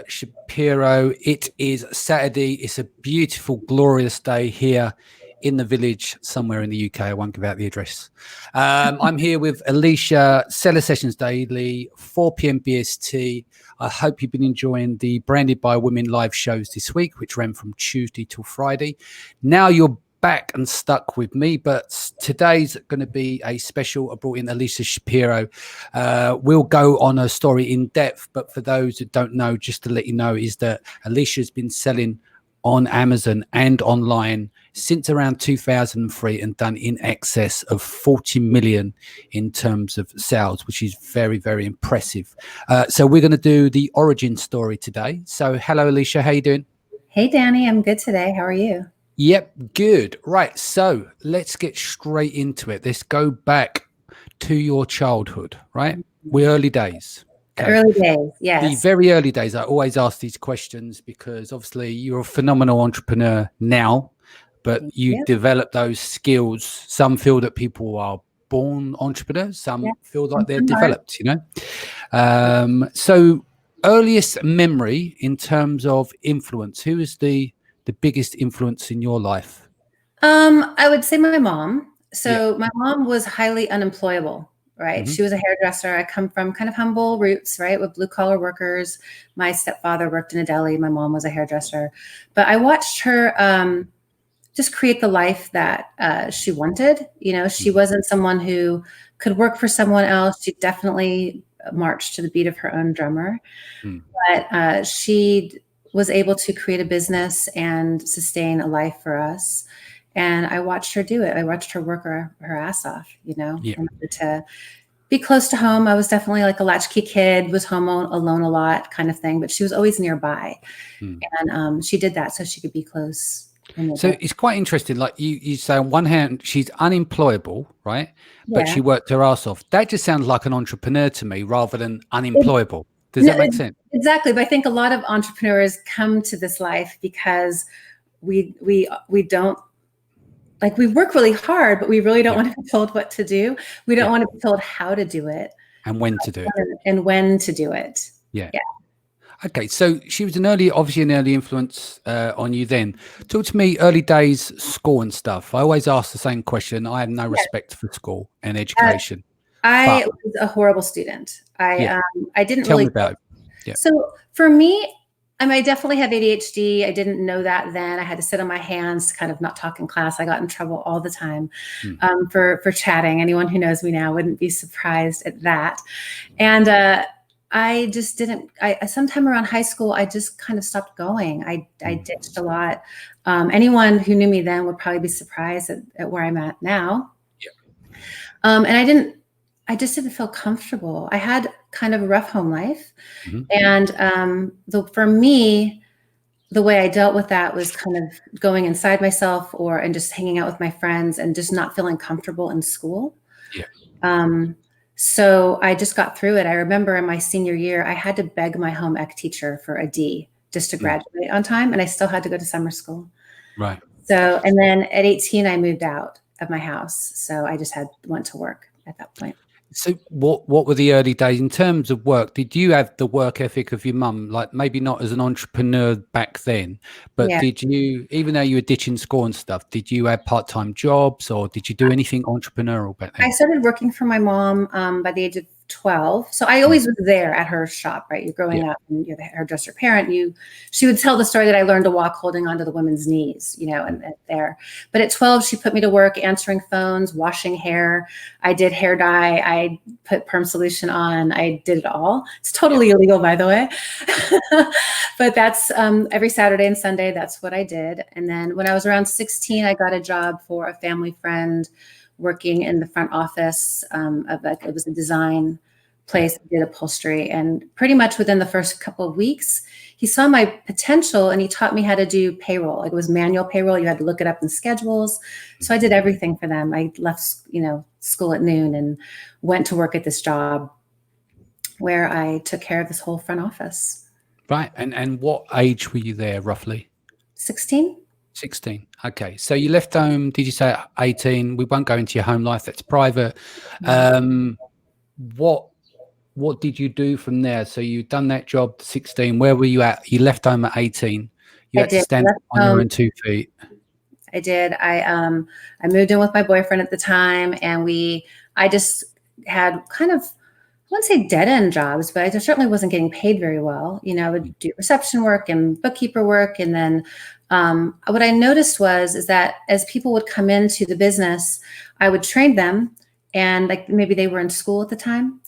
Shapiro. It is Saturday. It's a beautiful, glorious day here in the village somewhere in the UK. I won't give out the address. I'm here with Alycia, Seller Sessions Daily, 4 p.m. BST. I hope you've been enjoying the Branded by Women live shows this week, which ran from Tuesday till Friday. Now you're back and stuck with me, but today's going to be a special. I brought in Alycia Shapiro. We'll go on her story in depth, but for those that don't know, just to let you know, is that Alicia's been selling on Amazon and online since around 2003 and done in excess of 40 million in terms of sales, which is very, very impressive. So we're going to do the origin story today. So hello, Alycia. How you doing? Hey, Danny. I'm good today. How are you? Yep, good. Right, so let's get straight into it. Let's go back to your childhood, right? We're early days. Okay. The early days, yes. The very early days. I always ask these questions because obviously you're a phenomenal entrepreneur now, but you develop those skills. Some feel that people are born entrepreneurs. Some feel like they're developed, you know? So earliest memory in terms of influence, who is the biggest influence in your life? I would say my mom. So my mom was highly unemployable, right? She was a hairdresser. I come from kind of humble roots, right? With blue collar workers. My stepfather worked in a deli. My mom was a hairdresser, but I watched her just create the life that she wanted. You know, she wasn't someone who could work for someone else. She definitely marched to the beat of her own drummer, but she was able to create a business and sustain a life for us. And I watched her do it. I watched her work her ass off, you know, in order to be close to home. I was definitely like a latchkey kid, was home alone a lot kind of thing, but she was always nearby. And she did that so she could be close. So it's quite interesting. Like you say, on one hand, she's unemployable, right? But she worked her ass off. That just sounds like an entrepreneur to me rather than unemployable. Does that make sense? Exactly. But I think a lot of entrepreneurs come to this life because we don't, like, we work really hard, but we really don't want to be told what to do. We don't want to be told how to do it. And when to do it. And when to do it. Yeah. Okay. So she was obviously an early influence on you then. Talk to me early days, school and stuff. I always ask the same question. I have no respect for school and education. I was a horrible student. I didn't Tell really. me about it. So for me, I definitely have ADHD. I didn't know that then. I had to sit on my hands to kind of not talk in class. I got in trouble all the time for chatting. Anyone who knows me now wouldn't be surprised at that. And I just didn't. Sometime around high school, I just kind of stopped going. I ditched a lot. Anyone who knew me then would probably be surprised at where I'm at now. And I just didn't feel comfortable. I had kind of a rough home life. And for me, the way I dealt with that was kind of going inside myself and just hanging out with my friends and just not feeling comfortable in school. So I just got through it. I remember in my senior year, I had to beg my home ec teacher for a D just to graduate on time. And I still had to go to summer school. Right. So, and then at 18, I moved out of my house. So I just went to work at that point. So what were the early days in terms of work? Did you have the work ethic of your mum? Like maybe not as an entrepreneur back then, but did you, even though you were ditching school and stuff, did you have part-time jobs or did you do anything entrepreneurial back then? I started working for my mom by the age of 12. So I always was there at her shop, right? You're growing up and you're the hairdresser parent. She would tell the story that I learned to walk holding onto the women's knees, you know, and there. But at 12, she put me to work answering phones, washing hair. I did hair dye. I put perm solution on. I did it all. It's totally illegal, by the way. But that's every Saturday and Sunday, that's what I did. And then when I was around 16, I got a job for a family friend working in the front office it was a design place that did upholstery. And pretty much within the first couple of weeks, he saw my potential and he taught me how to do payroll. Like, it was manual payroll. You had to look it up in schedules. So I did everything for them. I left, school at noon and went to work at this job where I took care of this whole front office. Right. And what age were you there roughly? 16. 16. Okay. So you left home, did you say 18? We won't go into your home life. That's private. What what did you do from there? So you'd done that job at 16. Where were you at? You left home at 18. You I had to did. stand on your own 2 feet. I did. I moved in with my boyfriend at the time, and I just had kind of, I wouldn't say dead end jobs, but I just certainly wasn't getting paid very well. You know, I would do reception work and bookkeeper work. And then what I noticed is that as people would come into the business, I would train them, and like maybe they were in school at the time.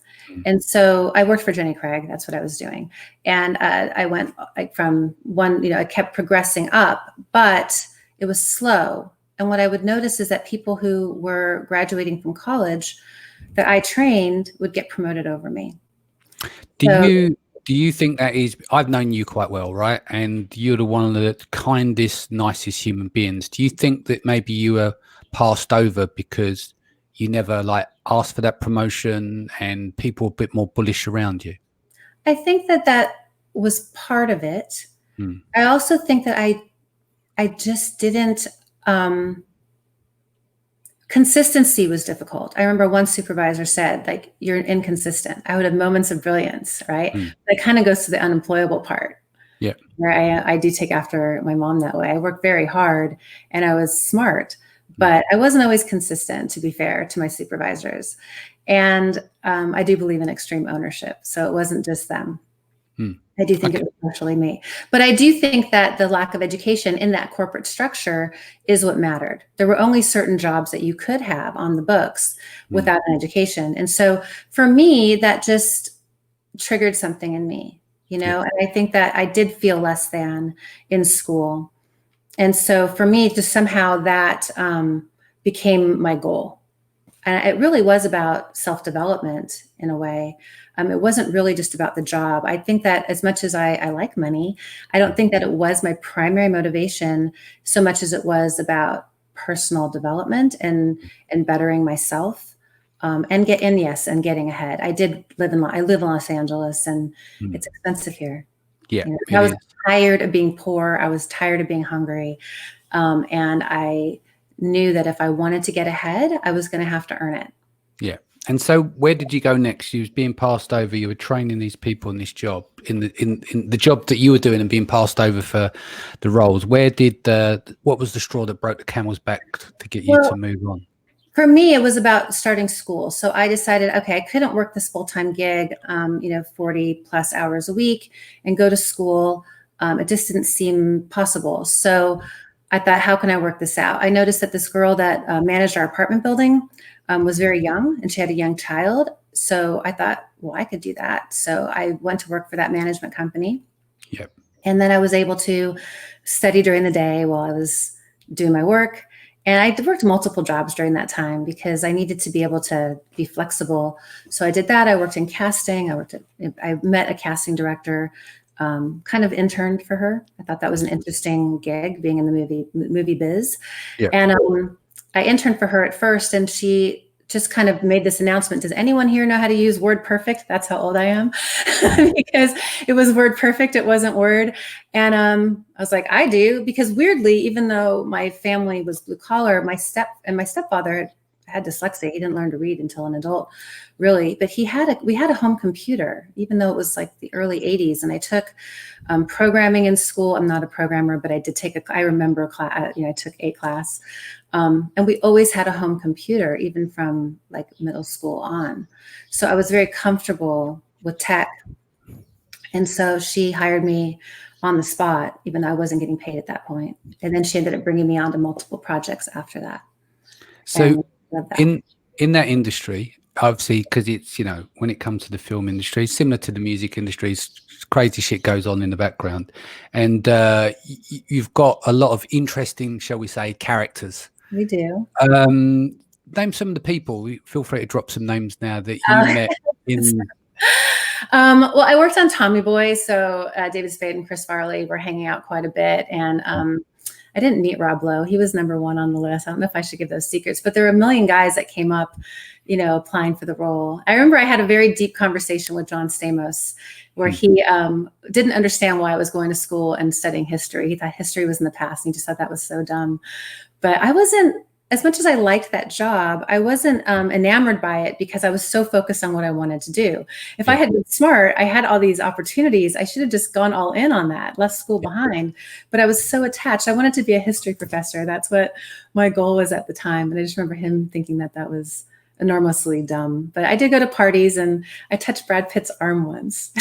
And so I worked for Jenny Craig. That's what I was doing. And I went like from one, you know, I kept progressing up, but it was slow. And what I would notice is that people who were graduating from college that I trained would get promoted over me. Do you think that is, I've known you quite well, right? And you're one of the kindest, nicest human beings. Do you think that maybe you were passed over because you never like asked for that promotion and people were a bit more bullish around you? I think that was part of it. I also think that I just didn't, consistency was difficult. I remember one supervisor said, like, you're inconsistent. I would have moments of brilliance, right? That kind of goes to the unemployable part. Yeah. Where I do take after my mom that way. I worked very hard and I was smart, but I wasn't always consistent, to be fair to my supervisors. And I do believe in extreme ownership. So it wasn't just them. I do think it was partially me. But I do think that the lack of education in that corporate structure is what mattered. There were only certain jobs that you could have on the books without an education. And so for me, that just triggered something in me, you know, and I think that I did feel less than in school. And so for me, just somehow that became my goal. And it really was about self-development in a way. It wasn't really just about the job. I think that as much as I like money, I don't think that it was my primary motivation so much as it was about personal development and bettering myself and getting ahead. I live in Los Angeles, and it's expensive here. Yeah, you know, I was tired of being poor. I was tired of being hungry. And I knew that if I wanted to get ahead, I was going to have to earn it. Yeah. And so where did you go next? You was being passed over. You were training these people in this job, in the job that you were doing and being passed over for the roles. What was the straw that broke the camel's back to get you to move on? For me, it was about starting school. So I decided, okay, I couldn't work this full-time gig, 40 plus hours a week and go to school. It just didn't seem possible. So I thought, how can I work this out? I noticed that this girl that managed our apartment building was very young, and she had a young child. So I thought, well, I could do that. So I went to work for that management company. Yep. And then I was able to study during the day while I was doing my work. And I worked multiple jobs during that time because I needed to be able to be flexible. So I did that. I worked in casting. I met a casting director, kind of interned for her. I thought that was an interesting gig, being in the movie biz. Yeah. And I interned for her at first, and she just kind of made this announcement. Does anyone here know how to use WordPerfect? That's how old I am. Because it was WordPerfect. It wasn't Word. And I was like, I do. Because weirdly, even though my family was blue collar, my stepfather had dyslexia. He didn't learn to read until an adult, really. But we had a home computer, even though it was like the early 80s. And I took programming in school. I'm not a programmer, but I did I remember a class, I took a class. And we always had a home computer, even from like middle school on. So I was very comfortable with tech. And so she hired me on the spot, even though I wasn't getting paid at that point. And then she ended up bringing me on to multiple projects after that. So in that industry, obviously, because it's, when it comes to the film industry, similar to the music industry, crazy shit goes on in the background. And you've got a lot of interesting, shall we say, characters. We do. Name some of the people. Feel free to drop some names now that you met in. Well, I worked on Tommy Boy, so David Spade and Chris Farley were hanging out quite a bit, and I didn't meet Rob Lowe. He was number one on the list. I don't know if I should give those secrets, but there were a million guys that came up, applying for the role. I remember I had a very deep conversation with John Stamos, where he didn't understand why I was going to school and studying history. He thought history was in the past, and he just thought that was so dumb. But I wasn't as much as I liked that job, I wasn't enamored by it because I was so focused on what I wanted to do. If I had been smart, I had all these opportunities. I should have just gone all in on that, left school behind. But I was so attached. I wanted to be a history professor. That's what my goal was at the time. And I just remember him thinking that that was enormously dumb. But I did go to parties, and I touched Brad Pitt's arm once.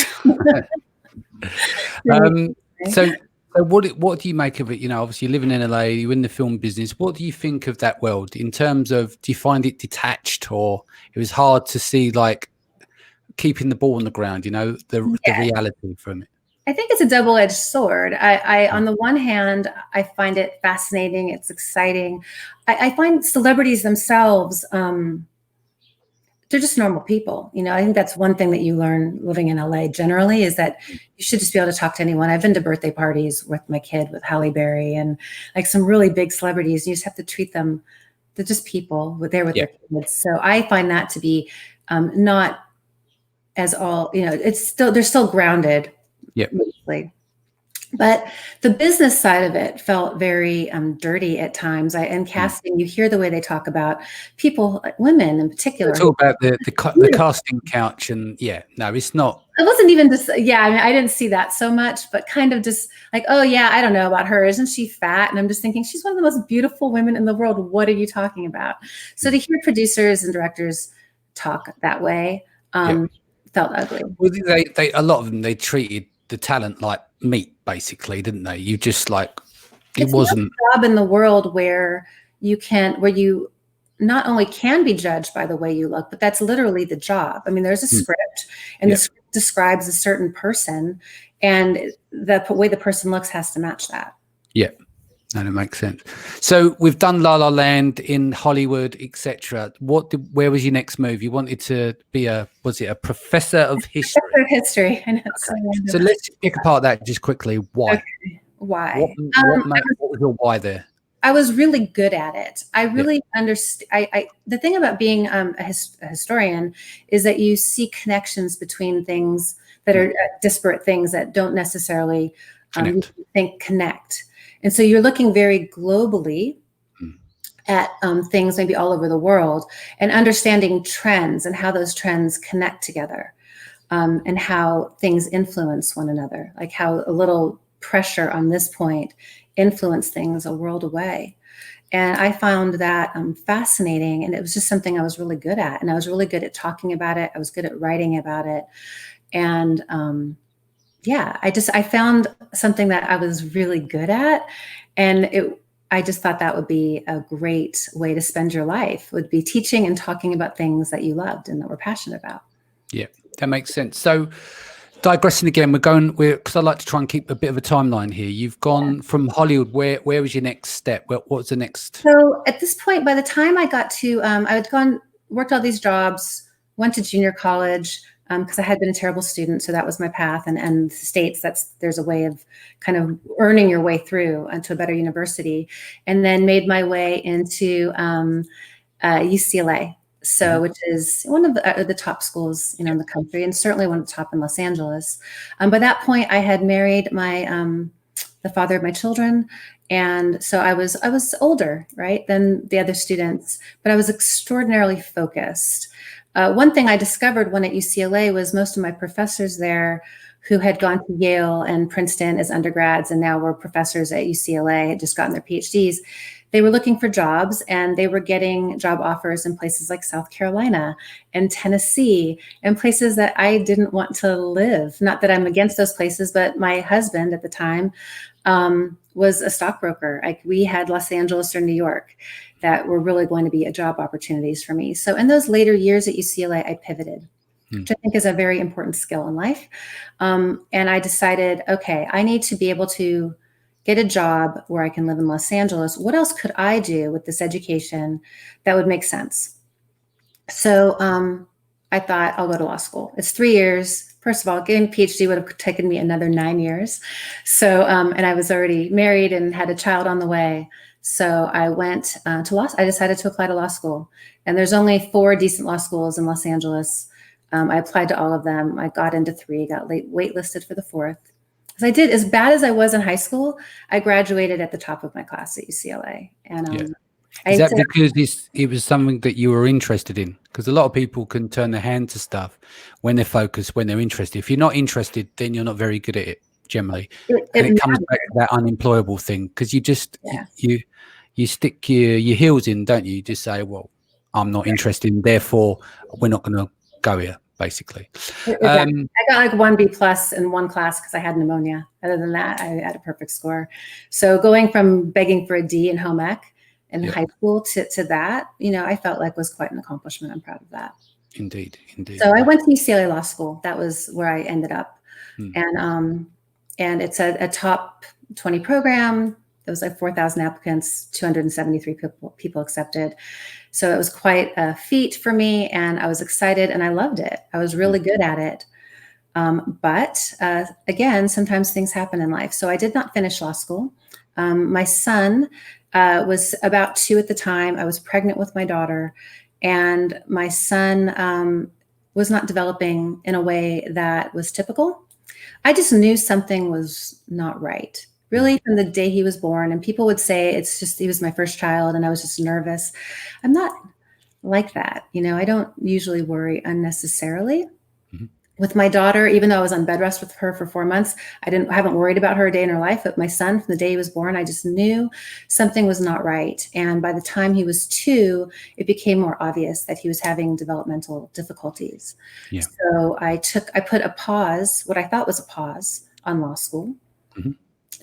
So what do you make of it? You know, obviously you're living in LA, you're in the film business. What do you think of that world in terms of, do you find it detached, or it was hard to see, like, keeping the ball on the ground, you know, the reality from it? I think it's a double-edged sword. I on the one hand, I find it fascinating. It's exciting. I find celebrities themselves, they're just normal people. You know, I think that's one thing that you learn living in LA generally, is that you should just be able to talk to anyone. I've been to birthday parties with my kid, with Halle Berry, and like some really big celebrities. You just have to treat them, they're just people there with their kids. So I find that to be not as all, you know, they're still grounded. Mostly. But the business side of it felt very dirty at times. And casting, you hear the way they talk about people, women in particular. Talk about the casting couch, and no, it's not. It wasn't even just, I mean, I didn't see that so much, but kind of just like, oh yeah, I don't know about her. Isn't she fat? And I'm just thinking, she's one of the most beautiful women in the world. What are you talking about? So to hear producers and directors talk that way felt ugly. Well, they a lot of them, they treated the talent like meat, basically, didn't they? You just like, it wasn't a job in the world where you not only can be judged by the way you look, but that's literally the job. I mean, there's a script, and the script describes a certain person, and the way the person looks has to match that. Yeah. And it makes sense. So we've done La La Land in Hollywood, etc. Where was your next move? You wanted to be was it a professor of history? Professor of history. I know. Okay. So let's pick apart that just quickly. Why? Okay. Why? What was your why there? I was really good at it. I really understand. The thing about being a historian is that you see connections between things that are disparate things that don't necessarily connect. And so you're looking very globally at things maybe all over the world, and understanding trends and how those trends connect together, and how things influence one another, like how a little pressure on this point influence things a world away. And I found that fascinating, and it was just something I was really good at. And I was really good at talking about it. I was good at writing about it. And I found something that I was really good at, and I just thought that would be a great way to spend your life, would be teaching and talking about things that you loved and that we're passionate about. Yeah, that makes sense. So digressing again, because I like to try and keep a bit of a timeline here. You've gone from Hollywood. Where was your next step? What was the next? So at this point, by the time I got to, I had worked all these jobs, went to junior college, because I had been a terrible student. So that was my path. And the States, there's a way of kind of earning your way through to a better university, and then made my way into UCLA. So, which is one of the top schools, in the country, and certainly one of the top in Los Angeles. By that point, I had married the father of my children. And so I was older, right, than the other students, but I was extraordinarily focused. One thing I discovered when at UCLA was most of my professors there, who had gone to Yale and Princeton as undergrads and now were professors at UCLA, had just gotten their PhDs. They were looking for jobs, and they were getting job offers in places like South Carolina and Tennessee, and places that I didn't want to live. Not that I'm against those places, but my husband at the time was a stockbroker. Like, we had Los Angeles or New York that were really going to be job opportunities for me. So in those later years at UCLA, I pivoted, which I think is a very important skill in life. And I decided, okay, I need to be able to get a job where I can live in Los Angeles. What else could I do with this education that would make sense? So I thought, I'll go to law school. It's 3 years. First of all, getting a PhD would have taken me another 9 years. So, and I was already married and had a child on the way. So I went to I decided to apply to law school. And there's only 4 decent law schools in Los Angeles. I applied to all of them. I got into 3, got waitlisted for the 4th. As I did, as bad as I was in high school, I graduated at the top of my class at UCLA. And Is that because it was something that you were interested in? Because a lot of people can turn their hand to stuff when they're focused, when they're interested. If you're not interested, then you're not very good at it generally. And it comes back to that unemployable thing, because you just, you stick your heels in, don't you? You just say, well, I'm not interested, therefore we're not going to go here, basically. I got like 1 B+ in one class because I had pneumonia. Other than that, I had a perfect score. So going from begging for a D in home ec in high school to that, I felt like was quite an accomplishment. I'm proud of that. Indeed. So I went to UCLA Law School. That was where I ended up. And it's a top 20 program. There was like 4,000 applicants, 273 people accepted. So it was quite a feat for me, and I was excited and I loved it. I was really good at it. But again, sometimes things happen in life. So I did not finish law school. My son was about 2 at the time. I was pregnant with my daughter, and my son was not developing in a way that was typical. I just knew something was not right, really, from the day he was born. And people would say it's just, he was my first child and I was just nervous. I'm not like that. I don't usually worry unnecessarily. With my daughter, even though I was on bed rest with her for 4 months, I haven't worried about her a day in her life. But my son, from the day he was born, I just knew something was not right. And by the time he was 2, it became more obvious that he was having developmental difficulties. So I put a pause, what I thought was a pause, on law school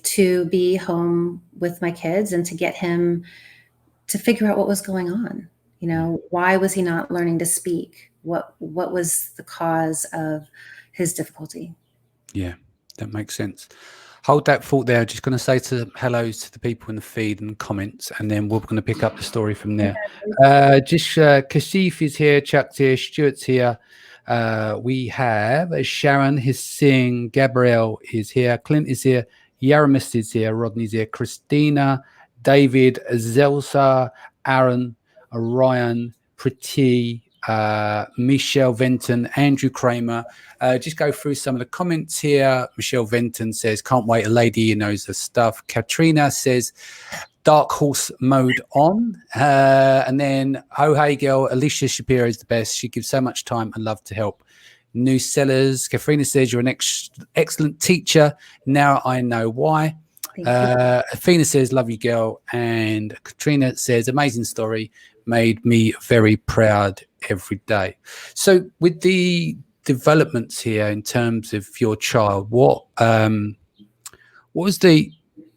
to be home with my kids and to get him to figure out what was going on. Why was he not learning to speak? What was the cause of his difficulty? Yeah, that makes sense. Hold that thought there. Just going to say hellos to the people in the feed and comments, and then we're going to pick up the story from there. Kashif is here, Chuck's here, Stuart's here. We have Sharon Hissing, Gabrielle is here, Clint is here, Yaramis is here, Rodney's here, Christina, David, Zelsa, Aaron, Ryan, Pretty, Michelle Venton, Andrew Kramer. Just go through some of the comments here. Michelle Venton says, can't wait, a lady who knows her stuff. Katrina says, dark horse mode on. And then, oh, hey girl, Alycia Shapiro is the best. She gives so much time and love to help new sellers. Katharina says, you're an excellent teacher. Now I know why. Athena says, love you girl. And Katrina says, amazing story, made me very proud every day. So with the developments here in terms of your child, what was the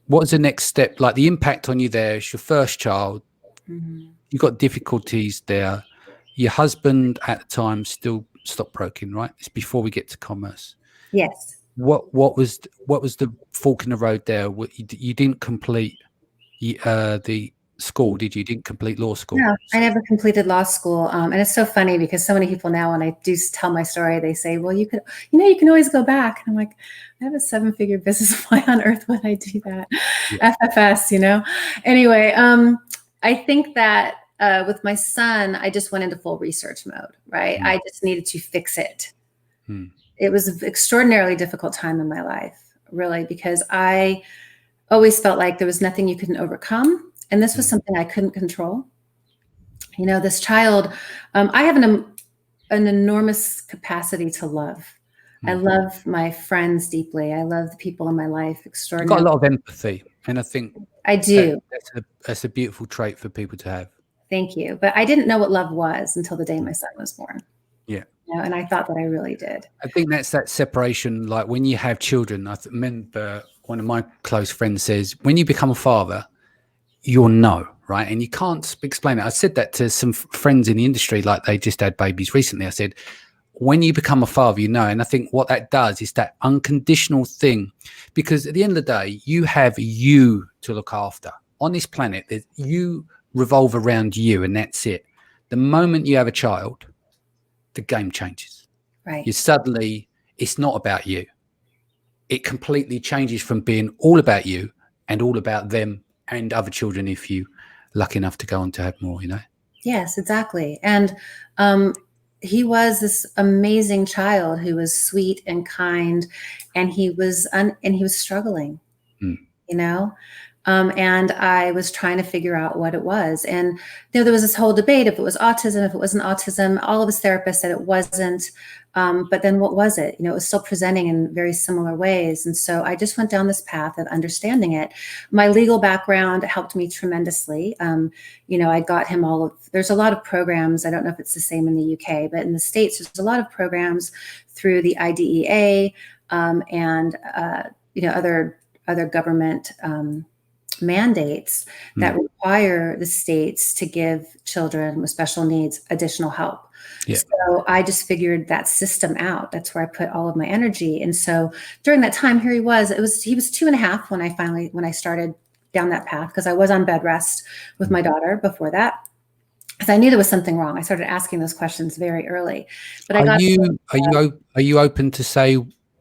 next step, like the impact on you there? It's your first child. You got difficulties there. Your husband at the time still stockbroking, right? It's before we get to commerce. Yes. What was the fork in the road there? You didn't complete the school, did you? You didn't complete law school? No, I never completed law school. And it's so funny because so many people now, when I do tell my story, they say, well, you can always go back. And I'm like, I have a 7-figure business. Why on earth would I do that? FFS, Anyway, I think that with my son, I just went into full research mode, right? I just needed to fix it. It was an extraordinarily difficult time in my life, really, because I always felt like there was nothing you couldn't overcome. And this was something I couldn't control. This child, I have an enormous capacity to love. I love my friends deeply. I love the people in my life extraordinarily. You've got a lot of empathy. And I think I do. That's a beautiful trait for people to have. Thank you. But I didn't know what love was until the day my son was born. Yeah. And I thought that I really did. I think that's that separation. Like when you have children, I remember one of my close friends says, when you become a father, you'll know, right? And you can't explain it. I said that to some friends in the industry, like they just had babies recently. I said, when you become a father, you know. And I think what that does is that unconditional thing, because at the end of the day, you have you to look after on this planet. You revolve around you, and that's it. The moment you have a child, the game changes. Right. It's not about you. It completely changes from being all about you and all about them and other children, if you lucky enough to go on to have more, Yes, exactly. And he was this amazing child who was sweet and kind, and he was struggling, And I was trying to figure out what it was. And there was this whole debate if it was autism, if it wasn't autism. All of his therapists said it wasn't. But then what was it? It was still presenting in very similar ways. And so I just went down this path of understanding it. My legal background helped me tremendously. I got him there's a lot of programs. I don't know if it's the same in the UK, but in the States, there's a lot of programs through the IDEA and other government mandates that require the states to give children with special needs additional help. Yeah. So I just figured that system out. That's where I put all of my energy. And so during that time, here he was 2.5 when I started down that path, because I was on bed rest with my daughter before that. Because I knew there was something wrong. I started asking those questions very early. But are you open to say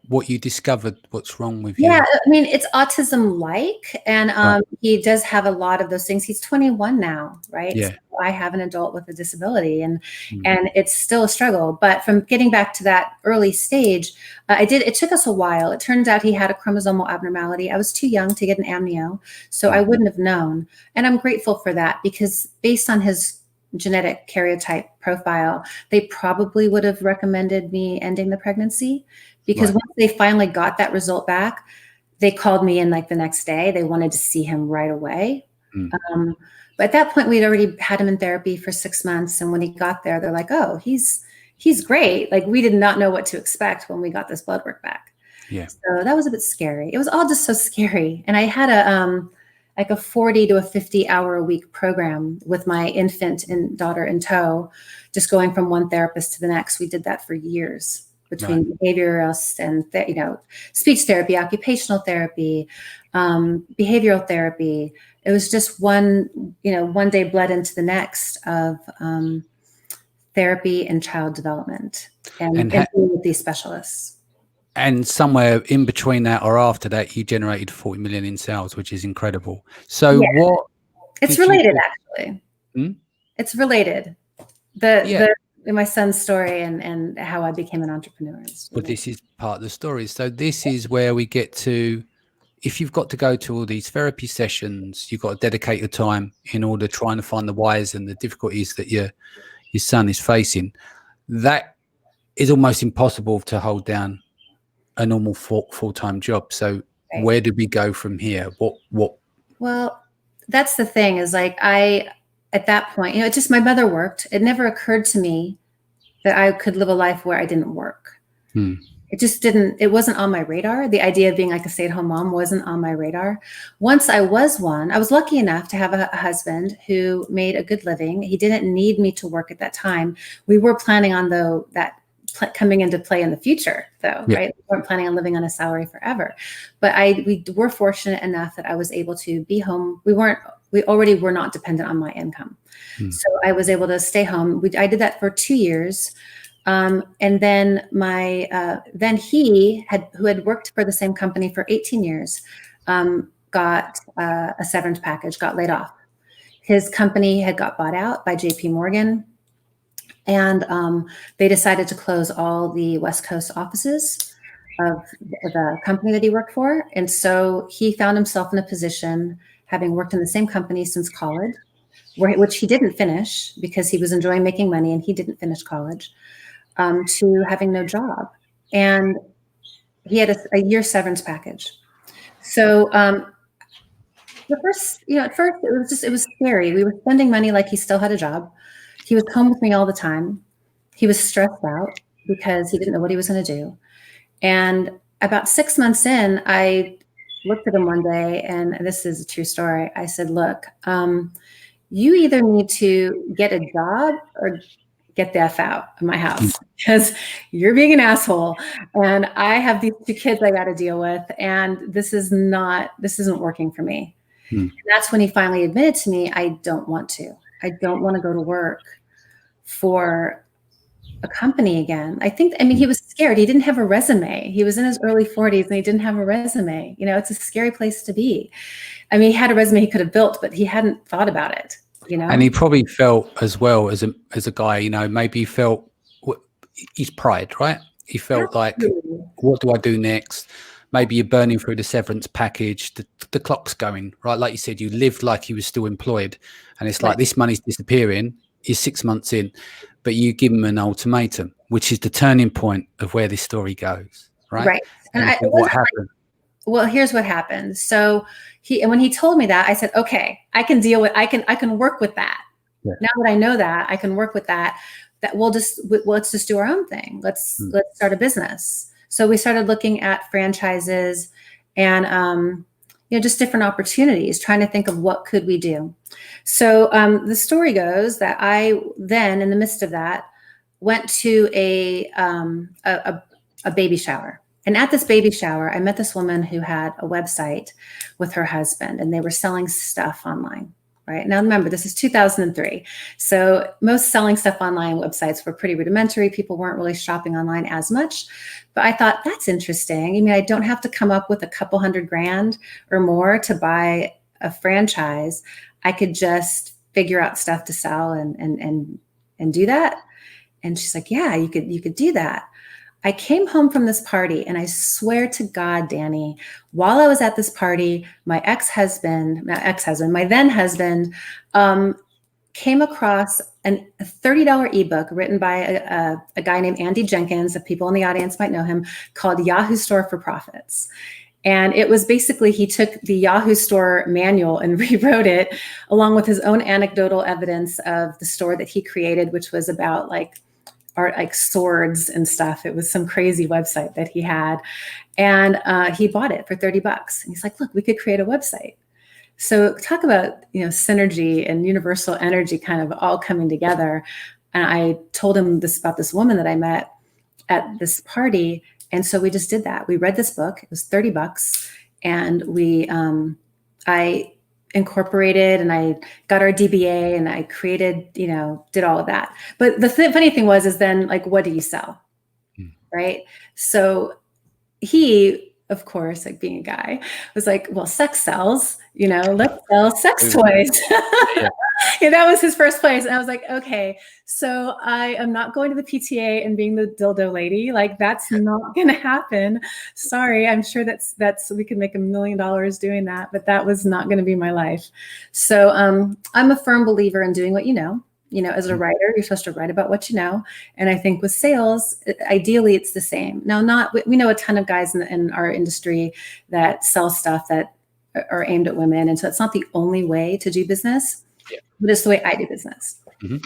what you discovered, what's wrong with you? Yeah, I mean, it's autism-like, and he does have a lot of those things. He's 21 now, right? Yeah. So I have an adult with a disability, and it's still a struggle. But from getting back to that early stage, it took us a while. It turns out he had a chromosomal abnormality. I was too young to get an amnio, so I wouldn't have known. And I'm grateful for that, because based on his genetic karyotype profile, they probably would have recommended me ending the pregnancy. Because once they finally got that result back, they called me in like the next day. They wanted to see him right away. But at that point, we'd already had him in therapy for 6 months. And when he got there, they're like, oh, he's great. Like, we did not know what to expect when we got this blood work back. Yeah. So that was a bit scary. It was all just so scary. And I had a 40 to a 50 hour a week program with my infant and daughter in tow, just going from one therapist to the next. We did that for years. Between behavioralists and speech therapy, occupational therapy, behavioral therapy. It was just one day bled into the next of therapy and child development and with these specialists. And somewhere in between that or after that, you generated 40 million in sales, which is incredible. So what? It's related, actually. It's related. My son's story and how I became an entrepreneur. Well, this is part of the story. So this is where we get to, if you've got to go to all these therapy sessions, you've got to dedicate your time in order trying to find the whys and the difficulties that your son is facing. That is almost impossible to hold down a normal full-time job. So where do we go from here? What? Well, that's the thing is at that point, it's just my mother worked. It never occurred to me that I could live a life where I didn't work. It wasn't on my radar. The idea of being like a stay-at-home mom wasn't on my radar. Once I was one, I was lucky enough to have a husband who made a good living. He didn't need me to work at that time. We were planning on that coming into play in the future, though, right? We weren't planning on living on a salary forever. But we were fortunate enough that I was able to be home. We already were not dependent on my income. So I was able to stay home. I did that for 2 years. And then who had worked for the same company for 18 years, got a severance package, got laid off. His company had got bought out by JP Morgan. And they decided to close all the West Coast offices of the company that he worked for. And so he found himself in a position, having worked in the same company since college, which he didn't finish because he was enjoying making money and he didn't finish college, to having no job. And he had a year severance package. So at first it was scary. We were spending money like he still had a job. He was home with me all the time. He was stressed out because he didn't know what he was going to do. And about 6 months in, I looked at him one day, and this is a true story. I said, look, you either need to get a job or get the F out of my house because you're being an asshole. And I have these 2 kids I got to deal with. And this isn't working for me. And that's when he finally admitted to me, I don't want to go to work for a company again. He was scared. He didn't have a resume. He was in his early 40s and he didn't have a resume. It's a scary place to be. He had a resume he could have built, but he hadn't thought about it, And he probably felt as well as a guy, maybe he felt his pride, right? He felt like, what do I do next? maybe you're burning through the severance package, the clock's going, right? Like you said, you lived like you were still employed, and it's like this money's disappearing. You're 6 months in, but you give them an ultimatum, which is the turning point of where this story goes, right? Right. And what happened? Well, here's what happened. So when he told me that, I said, okay, I can deal with, I can work with that. Yeah. Now that I know that, I can work with that. That let's just do our own thing. Let's start a business. So we started looking at franchises and just different opportunities, trying to think of what could we do. So the story goes that I then, in the midst of that, went to a baby shower. And at this baby shower, I met this woman who had a website with her husband, and they were selling stuff online. Right now, remember, this is 2003. So most selling stuff online websites were pretty rudimentary. People weren't really shopping online as much. But I thought, that's interesting. I mean, I don't have to come up with a couple $100,000 or more to buy a franchise. I could just figure out stuff to sell and do that. And she's like, yeah, you could do that. I came home from this party, and I swear to God, Danny, while I was at this party, my then husband, came across a $30 ebook written by a guy named Andy Jenkins, that people in the audience might know him, called Yahoo Store for Profits. And it was basically, he took the Yahoo Store manual and rewrote it along with his own anecdotal evidence of the store that he created, which was about art, like swords and stuff. It was some crazy website that he had. And he bought it for $30. And he's like, look, we could create a website. So talk about, synergy and universal energy kind of all coming together. And I told him about this woman that I met at this party. And so we just did that. We read this book. It was $30. And I incorporated, and I got our DBA, and I created, did all of that. But the funny thing is then, like, what do you sell? Right. So he, of course, like being a guy, was like, well, sex sells, let's sell sex toys. Yeah, that was his first place. And I was like, okay, so I am not going to the PTA and being the dildo lady. Like, that's not going to happen. Sorry. I'm sure that's, we could make $1 million doing that, but that was not going to be my life. So I'm a firm believer in doing what you know. As a writer, you're supposed to write about what you know. And I think with sales, ideally, it's the same. Now, we know a ton of guys in our industry that sell stuff that are aimed at women. And so it's not the only way to do business, but it's the way I do business. Mm-hmm.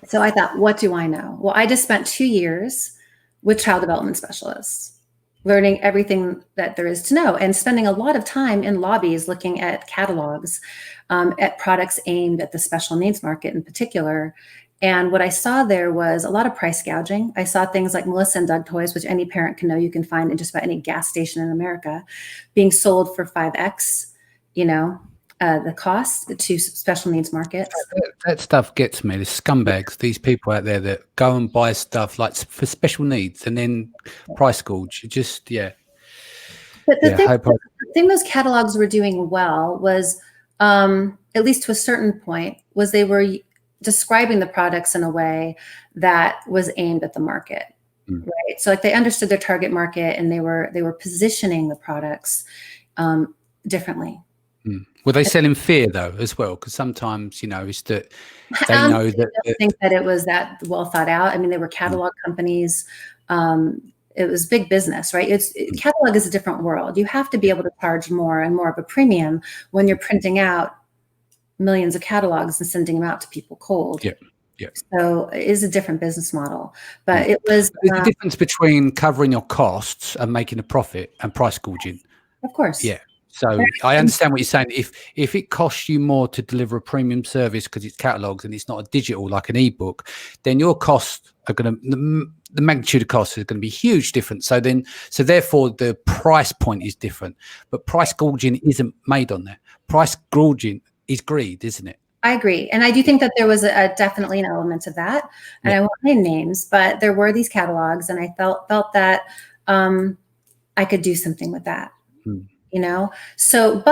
So I thought, what do I know? Well, I just spent 2 years with child development specialists, learning everything that there is to know, and spending a lot of time in lobbies looking at catalogs, at products aimed at the special needs market in particular. And what I saw there was a lot of price gouging. I saw things like Melissa and Doug toys, which any parent can know you can find in just about any gas station in America, being sold for 5x, the cost to special needs markets. That stuff gets me. The scumbags, these people out there that go and buy stuff like for special needs and then price gouge. Just, But the thing those catalogs were doing well was, at least to a certain point, was they were describing the products in a way that was aimed at the market, right? So like they understood their target market, and they were positioning the products differently. Were they selling fear though as well? Because sometimes it's that they know that. I don't think that it was that well thought out. I mean, they were catalog companies. It was big business, right? Catalog is a different world. You have to be able to charge more and more of a premium when you're printing out millions of catalogs and sending them out to people cold. Yeah. So it is a different business model, but it was the difference between covering your costs and making a profit and price gouging. Of course. Yeah. So I understand what you're saying. If it costs you more to deliver a premium service because it's catalogs and it's not a digital like an ebook, then your costs are going to, the magnitude of costs is going to be huge different. So therefore the price point is different, but price gouging isn't made on that. Price gouging is greed, isn't it? I agree. And I do think that there was definitely an element of that. And I won't name names, but there were these catalogs, and I felt that I could do something with that. So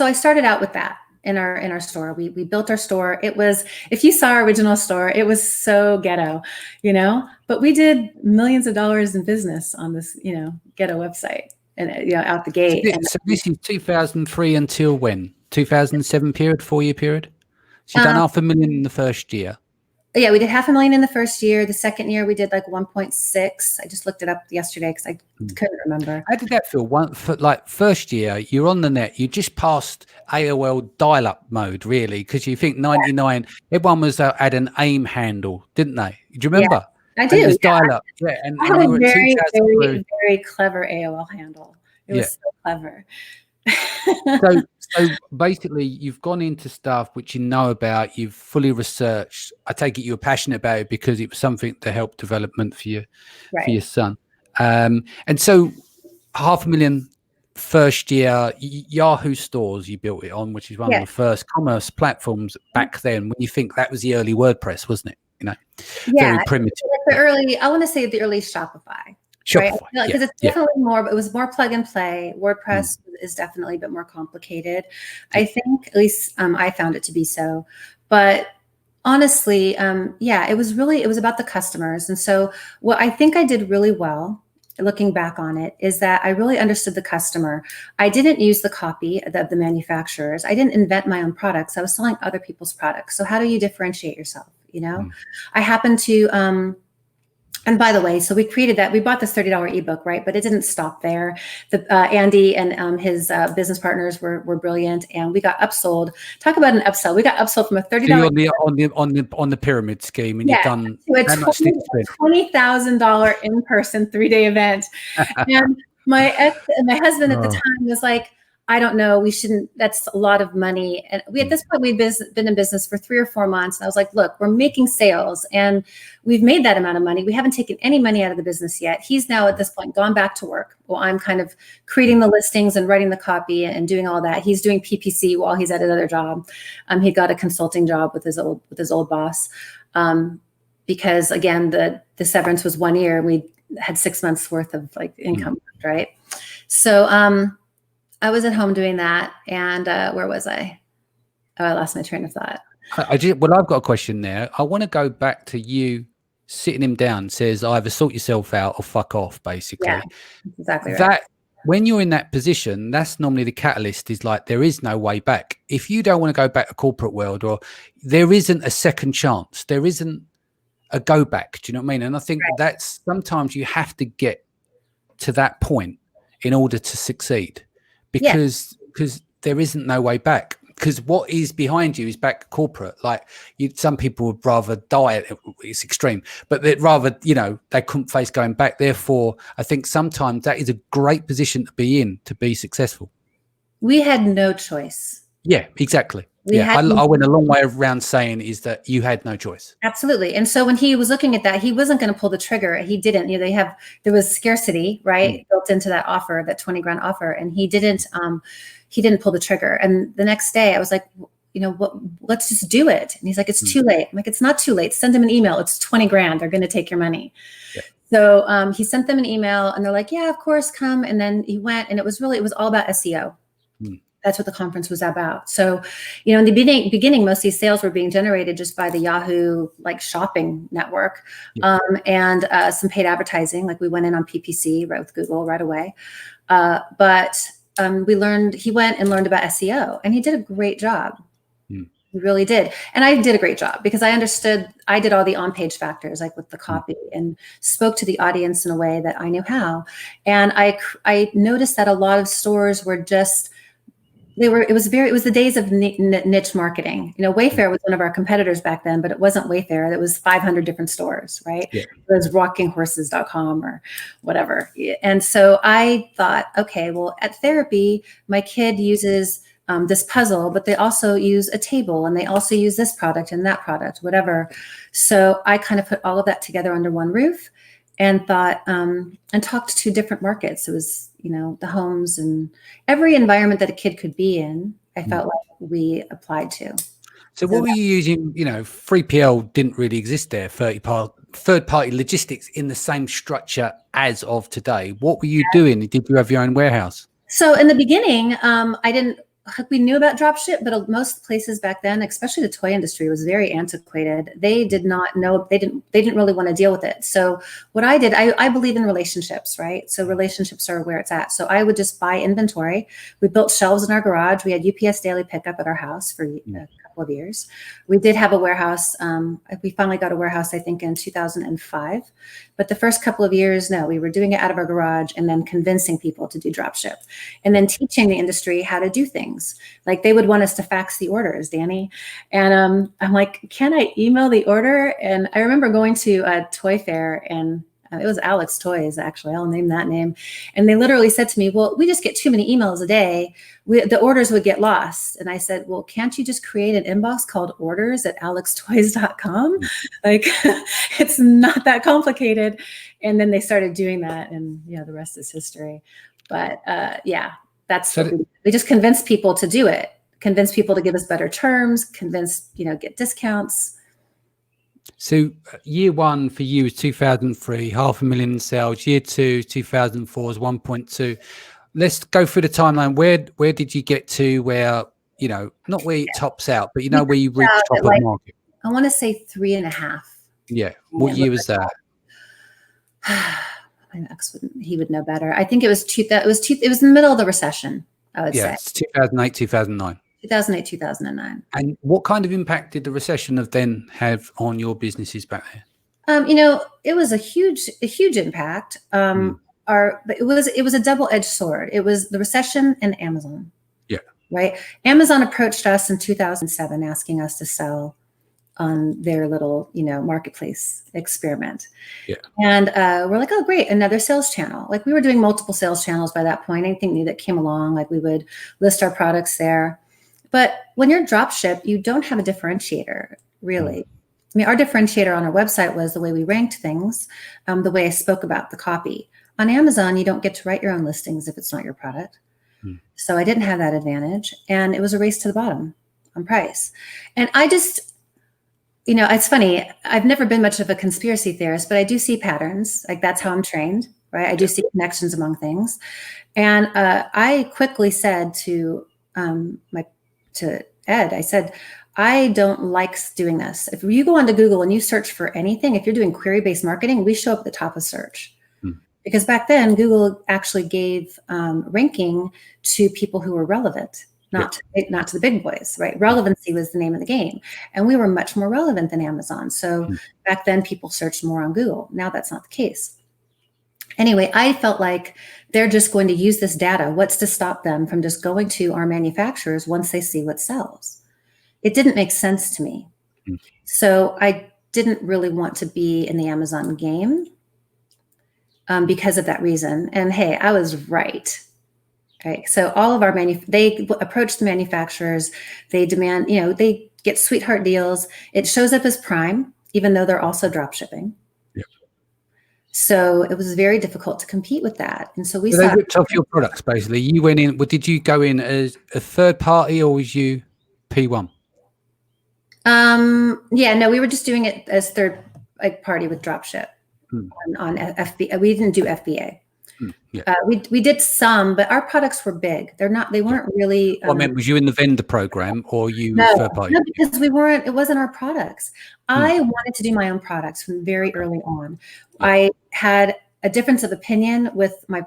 I started out with that. in our store. We built our store. It was, if you saw our original store, it was so ghetto, but we did millions of dollars in business on this, ghetto website and out the gate. So this is 2003 until when? 2007 period, 4-year period? So you've done $500,000 in the first year. Yeah, we did $500,000 in the first year. The second year we did like 1.6. I just looked it up yesterday because I couldn't remember. How did that feel? First year, you're on the net. You just passed AOL dial-up mode, really, because you think 99. Everyone had an AIM handle, didn't they? Do you remember? Yeah, I do. It was dial-up. Yeah, and I had you were a very, at very, very clever AOL handle. It was so clever. So basically, you've gone into stuff which you know about, you've fully researched. I take it you were passionate about it because it was something to help development for your son. And so $500,000 first year, Yahoo stores you built it on, which is one of the first commerce platforms back then. When you think that was the early WordPress, wasn't it? Very primitive. I want to say the early Shopify. Right? Because it's definitely more, it was more plug and play. WordPress is definitely a bit more complicated. I think, at least I found it to be so. But honestly, it was about the customers. And so what I think I did really well, looking back on it, is that I really understood the customer. I didn't use the copy of the manufacturers. I didn't invent my own products. I was selling other people's products. So how do you differentiate yourself? I happened to, and by the way, so we created that. We bought this $30 ebook, right? But it didn't stop there. Andy and his business partners were brilliant, and we got upsold. Talk about an upsell. We got upsold from a $30. So on the pyramid scheme, and you've done to a $20,000 in-person 3-day event. And my husband at the time was like, I don't know, we shouldn't, that's a lot of money. And at this point, we'd been in business for 3 or 4 months. And I was like, look, we're making sales and we've made that amount of money. We haven't taken any money out of the business yet. He's now at this point gone back to work. Well, I'm kind of creating the listings and writing the copy and doing all that. He's doing PPC while he's at another job. He got a consulting job with his old boss. Because again, the severance was 1 year and we had 6 months worth of income, right? So, I was at home doing that, and where was I? Oh, I lost my train of thought. I've got a question there. I want to go back to you sitting him down. Says either sort yourself out or fuck off. Basically, yeah, exactly right. That when you're in that position, that's normally the catalyst. Is like there is no way back. If you don't want to go back to corporate world, or there isn't a second chance, there isn't a go back. Do you know what I mean? And I think that's sometimes you have to get to that point in order to succeed. Because there isn't no way back. Because what is behind you is back corporate. Like some people would rather die. It's extreme, but they'd rather they couldn't face going back. Therefore, I think sometimes that is a great position to be in to be successful. We had no choice. Yeah, exactly. I went a long way around saying is that you had no choice. Absolutely. And so when he was looking at that, he wasn't going to pull the trigger. He didn't. There was scarcity, right, built into that offer, that 20 grand offer, and he didn't pull the trigger. And the next day, I was like, let's just do it. And he's like, it's too late. I'm like, it's not too late. Send him an email. It's 20 grand. They're going to take your money. Yeah. So he sent them an email, and they're like, yeah, of course, come. And then he went, and it was all about SEO. That's what the conference was about. So, in the beginning, most of these sales were being generated just by the Yahoo shopping network, and some paid advertising. Like we went in on PPC right with Google right away. But he went and learned about SEO, and he did a great job. He really did. And I did a great job because I did all the on-page factors, like with the copy, and spoke to the audience in a way that I knew how. And I noticed that a lot of stores were just, it was the days of niche marketing. Wayfair was one of our competitors back then, but it wasn't Wayfair. It was 500 different stores, right? Yeah. It was rockinghorses.com or whatever. And so I thought, okay, well, at therapy, my kid uses this puzzle, but they also use a table, and they also use this product and that product, whatever. So I kind of put all of that together under one roof and thought, and talked to different markets. It was, the homes and every environment that a kid could be in, I felt like we applied to. So what were you using? 3PL didn't really exist there, third-party logistics in the same structure as of today. What were you doing? Did you have your own warehouse? So in the beginning, I didn't we knew about drop ship, but most places back then, especially the toy industry, was very antiquated. They did not know, they didn't really want to deal with it. So what I did, I believe in relationships, right? So relationships are where it's at. So I would just buy inventory. We built shelves in our garage. We had UPS daily pickup at our house for a couple of years. We did have a warehouse. We finally got a warehouse, I think, in 2005. But the first couple of years, no, we were doing it out of our garage and then convincing people to do drop ship and then teaching the industry how to do things. Like they would want us to fax the orders, Danny. And I'm like, can I email the order? And I remember going to a toy fair, and it was Alex Toys, actually. I'll name that name. And they literally said to me, well, we just get too many emails a day. The orders would get lost. And I said, well, can't you just create an inbox called orders@alextoys.com? Like, it's not that complicated. And then they started doing that, and the rest is history. But that's what we just convinced people to do it, convince people to give us better terms, get discounts. So year one for you was 2003, 500,000 in sales. Year two, 2004 was 1.2. Let's go through the timeline. Where did you get to where, not where it tops out, but where you reach top of market? I want to say 3.5. Yeah. What year was that? He would know better. I think it was it was in the middle of the recession, I would say. It's 2008, 2009. 2008, 2009. And what kind of impact did the recession then have on your businesses back there? It was a huge impact. But it was a double-edged sword. It was the recession and Amazon. Yeah. Right. Amazon approached us in 2007 asking us to sell on their little, marketplace experiment. Yeah. And we're like, oh, great, another sales channel. Like, we were doing multiple sales channels by that point. Anything new that came along, like, we would list our products there. But when you're drop ship, you don't have a differentiator, really. I mean, our differentiator on our website was the way we ranked things, the way I spoke about the copy. On Amazon, you don't get to write your own listings if it's not your product. So I didn't have that advantage. And it was a race to the bottom on price. And I just, it's funny. I've never been much of a conspiracy theorist, but I do see patterns. Like, that's how I'm trained, right? I do see connections among things. And I quickly said to Ed, I said, I don't like doing this. If you go onto Google and you search for anything, if you're doing query-based marketing, we show up at the top of search. Because back then, Google actually gave ranking to people who were relevant, not to the big boys, right? Relevancy was the name of the game. And we were much more relevant than Amazon. So back then, people searched more on Google. Now that's not the case. Anyway, I felt like they're just going to use this data. What's to stop them from just going to our manufacturers once they see what sells? It didn't make sense to me. So I didn't really want to be in the Amazon game because of that reason. And hey, I was right. Right. So all of our they approach the manufacturers, they demand, they get sweetheart deals. It shows up as Prime, even though they're also drop shipping. So it was very difficult to compete with that. And so they ripped off your products, basically. You went in, did you go in as a third party, or was you P1? We were just doing it as third party with drop ship on FBA. We didn't do FBA. We did some, but our products were big. They weren't really. What I meant, was you in the vendor program, or you third party? No, because we weren't. It wasn't our products. I wanted to do my own products from very early on. I had a difference of opinion with my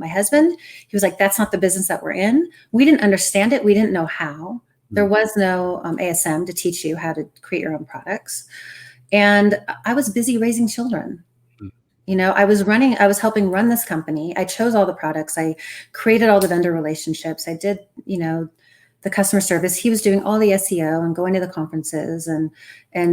husband. He was like, "That's not the business that we're in." We didn't understand it. We didn't know how. There was no ASM to teach you how to create your own products, and I was busy raising children. I was helping run this company. I chose all the products. I created all the vendor relationships. I did, the customer service. He was doing all the SEO and going to the conferences and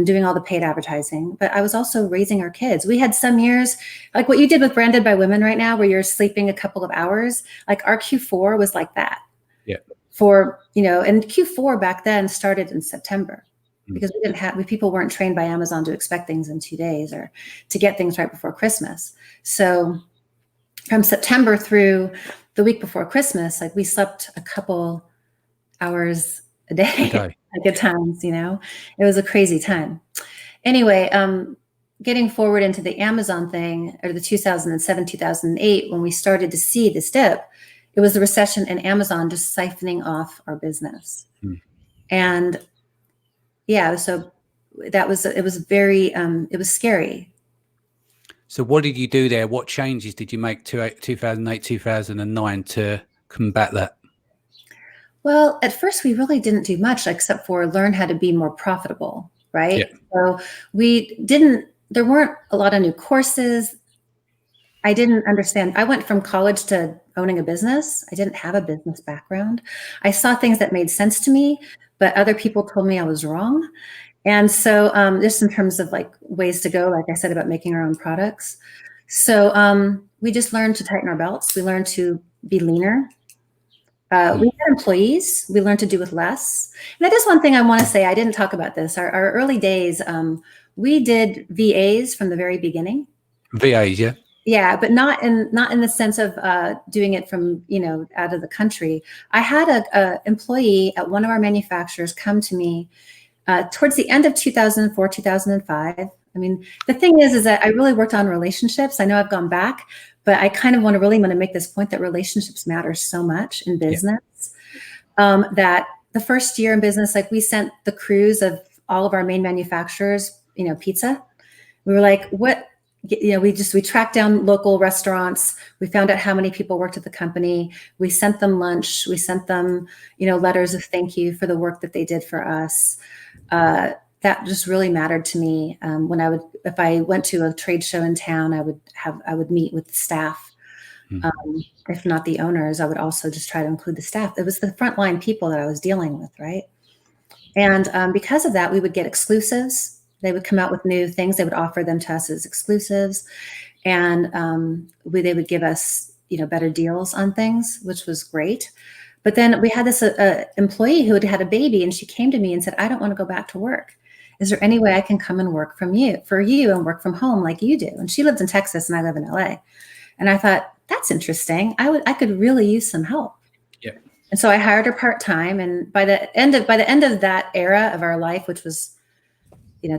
doing all the paid advertising. But I was also raising our kids. We had some years, like what you did with Branded by Women right now, where you're sleeping a couple of hours. Like, our Q4 was like that. Yeah. And Q4 back then started in September. Because people weren't trained by Amazon to expect things in 2 days or to get things right before Christmas. So from September through the week before Christmas, like, we slept a couple hours a day like at times, it was a crazy time. Anyway, getting forward into the Amazon thing, or the 2007, 2008, when we started to see this dip, it was the recession and Amazon just siphoning off our business. And yeah, so it was very, it was scary. So what did you do there? What changes did you make to 2008, 2009 to combat that? Well, at first we really didn't do much except for learn how to be more profitable, right? Yeah. So there weren't a lot of new courses. I didn't understand. I went from college to owning a business. I didn't have a business background. I saw things that made sense to me, but other people told me I was wrong. And so just in terms of like ways to go, like I said, about making our own products. So we just learned to tighten our belts. We learned to be leaner. We had employees. We learned to do with less. And that is one thing I want to say. I didn't talk about this. Our early days, we did VAs from the very beginning. VAs, yeah. Yeah, but not in the sense of doing it from, out of the country. I had a employee at one of our manufacturers come to me towards the end of 2004, 2005. I mean, the thing is that I really worked on relationships. I know I've gone back, but I kind of want to make this point that relationships matter so much in business. That the first year in business, like we sent the crews of all of our main manufacturers, pizza. We were like, what? We tracked down local restaurants. We found out how many people worked at the company. We sent them lunch. We sent them, letters of thank you for the work that they did for us. That just really mattered to me. If I went to a trade show in town, I would meet with the staff. If not the owners, I would also just try to include the staff. It was the frontline people that I was dealing with, right? And because of that, we would get exclusives. They would come out with new things. They would offer them to us as exclusives, and they would give us, better deals on things, which was great. But then we had this employee who had a baby, and she came to me and said, "I don't want to go back to work. Is there any way I can come and work for you and work from home like you do?" And she lives in Texas, and I live in LA. And I thought, that's interesting. I could really use some help. Yeah. And so I hired her part time. And by the end of that era of our life, which was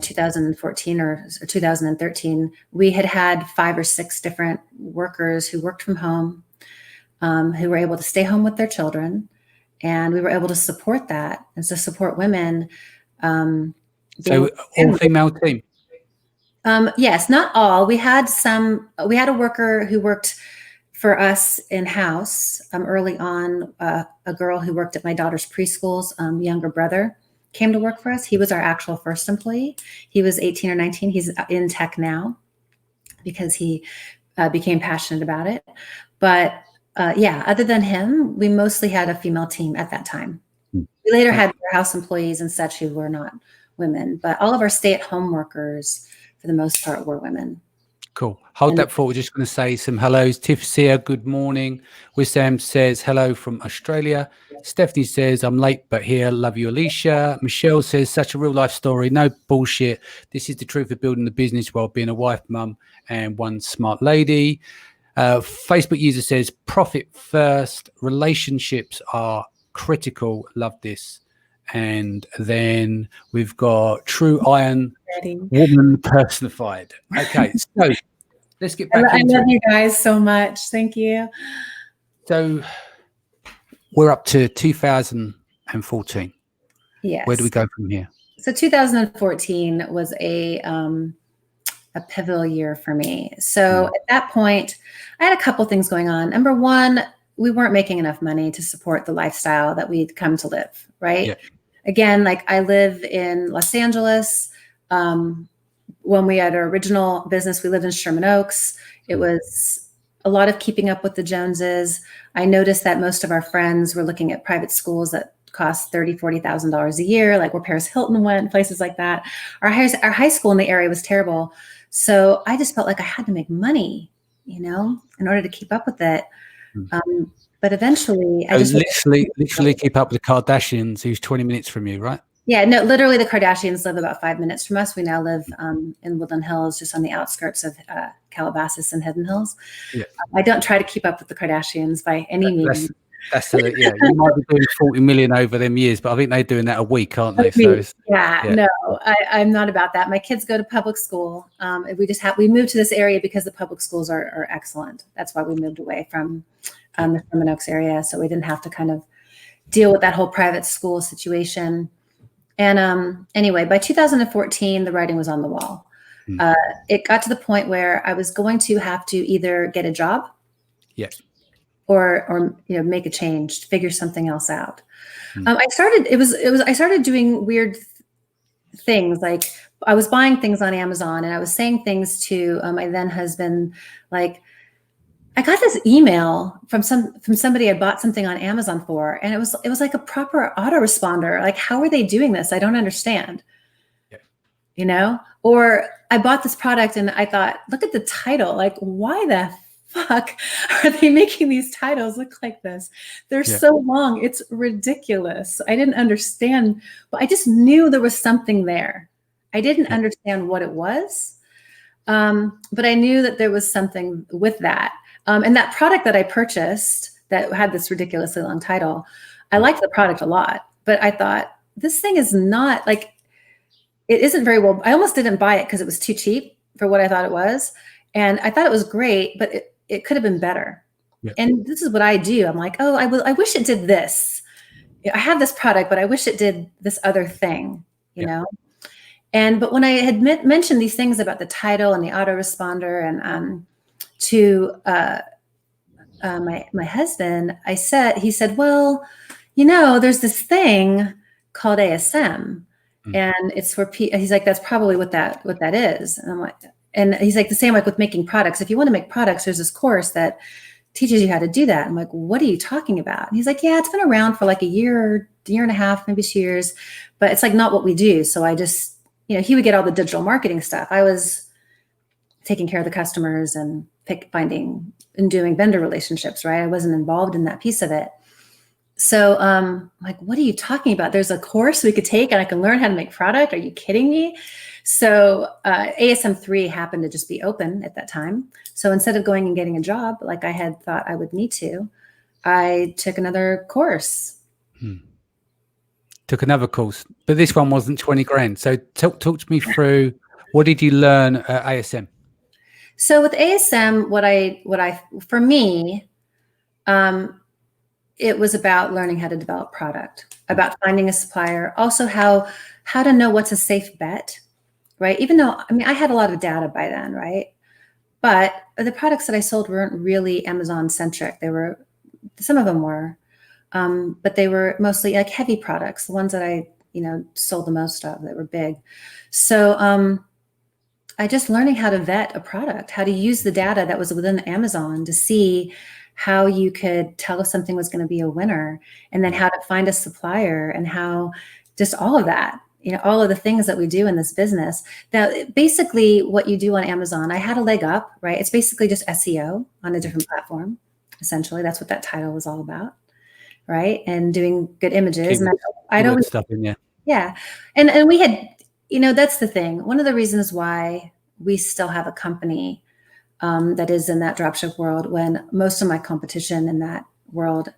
2014 or 2013, we had 5 or 6 different workers who worked from home, who were able to stay home with their children. And we were able to support that and to support women. So all female team? Yes, not all. We had a worker who worked for us in-house early on, a girl who worked at my daughter's preschool's younger brother came to work for us. He was our actual first employee. He was 18 or 19. He's in tech now because he became passionate about it. But other than him, we mostly had a female team at that time. We later had warehouse employees and such who were not women, but all of our stay-at-home workers, for the most part, were women. Cool. Hold that thought. We're just going to say some hellos. Tiff Sear, good morning. Wissam says hello from Australia. Stephanie says, I'm late, but here. Love you, Alycia. Michelle says, such a real life story. No bullshit. This is the truth of building the business while being a wife, mum, and one smart lady. Facebook user says, profit first. Relationships are critical. Love this. And then we've got True Iron Woman Personified. Okay, so let's get back into it. I love you guys so much. Thank you. So we're up to 2014. Yes. Where do we go from here? So 2014 was a pivotal year for me. So at that point, I had a couple things going on. Number one, we weren't making enough money to support the lifestyle that we'd come to live, right? Yeah. Again, like I live in Los Angeles. When we had our original business, we lived in Sherman Oaks. It was a lot of keeping up with the Joneses. I noticed that most of our friends were looking at private schools that cost $30,000, $40,000 a year, like where Paris Hilton went, places like that. Our high school in the area was terrible. So I just felt like I had to make money, in order to keep up with it. But eventually, I just literally keep up with the Kardashians, who's 20 minutes from you, right? Yeah, no, literally the Kardashians live about 5 minutes from us. We now live in Woodland Hills, just on the outskirts of Calabasas and Hidden Hills. Yeah. I don't try to keep up with the Kardashians by any means. You might be doing 40 million over them years, but I think they're doing that a week, aren't they? So no, I'm not about that. My kids go to public school. We moved to this area because the public schools are excellent. That's why we moved away from the Sherman Oaks area. So we didn't have to kind of deal with that whole private school situation. And anyway, by 2014, the writing was on the wall. It got to the point where I was going to have to either get a job, or make a change, figure something else out. I started doing weird things. Like I was buying things on Amazon, and I was saying things to my then husband, like, I got this email from somebody I bought something on Amazon for, and it was like a proper autoresponder. Like, how are they doing this? I don't understand. Or I bought this product and I thought, look at the title. Like, why the fuck are they making these titles look like this? They're so long. It's ridiculous. I didn't understand, but I just knew there was something there. I didn't understand what it was, but I knew that there was something with that. And that product that I purchased that had this ridiculously long title, I liked the product a lot, but I thought, this thing is not like, it isn't very well. I almost didn't buy it because it was too cheap for what I thought it was. And I thought it was great, but it could have been better. And this is what I do. I'm like, I wish it did this. I have this product, but I wish it did this other thing, you know? But when I had mentioned these things about the title and the autoresponder and to my husband, he said, well, there's this thing called ASM, and it's for he's like, that's probably what that is. And I'm like, and he's like, the same like with making products. If you want to make products, there's this course that teaches you how to do that. I'm like, what are you talking about? And he's like, yeah, it's been around for like a year and a half, maybe 2 years, but it's like not what we do. So I just, he would get all the digital marketing stuff. I was taking care of the customers and finding and doing vendor relationships, right? I wasn't involved in that piece of it. So like, what are you talking about? There's a course we could take and I can learn how to make product. Are you kidding me? So ASM 3 happened to just be open at that time. So instead of going and getting a job like I had thought I would need to, I took another course. Took another course, but this one wasn't 20 grand. So talk to me through, what did you learn at ASM? So with ASM, for me, it was about learning how to develop product, about finding a supplier, also how to know what's a safe bet, right? Even though, I had a lot of data by then, right? But the products that I sold weren't really Amazon centric. Some of them were, but they were mostly like heavy products, the ones that I, sold the most of that were big. So I just learning how to vet a product, how to use the data that was within Amazon to see how you could tell if something was going to be a winner, and then how to find a supplier, and how just all of that, all of the things that we do in this business. Now, basically what you do on Amazon, I had a leg up, right? It's basically just SEO on a different platform. Essentially, that's what that title was all about, right? And doing good images. And I don't stuff in there. Yeah. And we had, that's the thing. One of the reasons why we still have a company that is in that dropship world when most of my competition in that world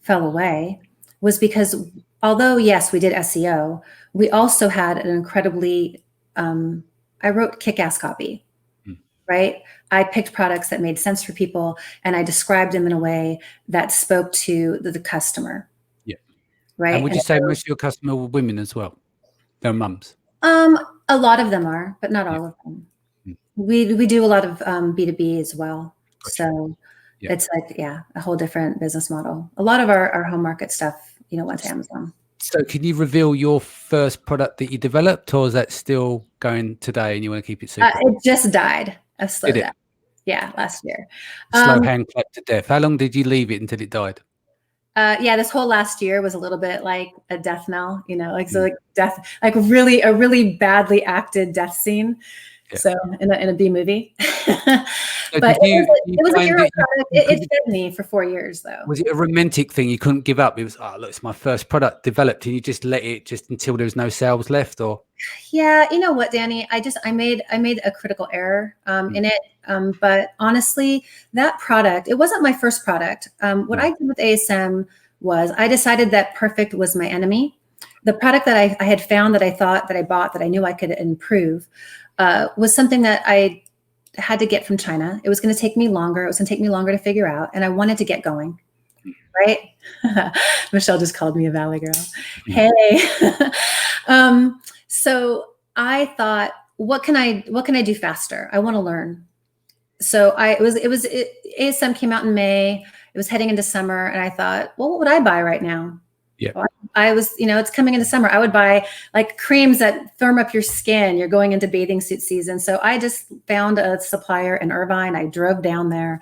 fell away was because although, yes, we did SEO, we also had an incredibly, I wrote kick-ass copy, right? I picked products that made sense for people and I described them in a way that spoke to the customer. Yeah. Right. And would you say most of your customers were women as well? They're mums? A lot of them are, but not all of them. We do a lot of B2B as well. Gotcha. So it's like, a whole different business model. A lot of our home market stuff, went to Amazon. So can you reveal your first product that you developed, or is that still going today and you want to keep it secret? It just died. I slowed down. Yeah, last year. Slow hand clap to death. How long did you leave it until it died? This whole last year was a little bit like a death knell, so like death, like a really badly acted death scene. Yeah. So in a B movie, but it was a hero product. It fed me for 4 years though. Was it a romantic thing? You couldn't give up. It was, look, it's my first product developed, and you just let it just until there was no sales left, or? Yeah, you know what, Danny? I made a critical error in it. But honestly, that product, it wasn't my first product. What I did with ASM was I decided that perfect was my enemy. The product that I had found that I thought that I bought that I knew I could improve was something that I had to get from China. It was going to take me longer. It was going to take me longer to figure out. And I wanted to get going. Right. Michelle just called me a valley girl. Hey. So I thought, what can I do faster? I want to learn. So ASM came out in May. It was heading into summer. And I thought, well, what would I buy right now? Yeah. Well, I was, it's coming into summer. I would buy like creams that firm up your skin. You're going into bathing suit season. So I just found a supplier in Irvine. I drove down there,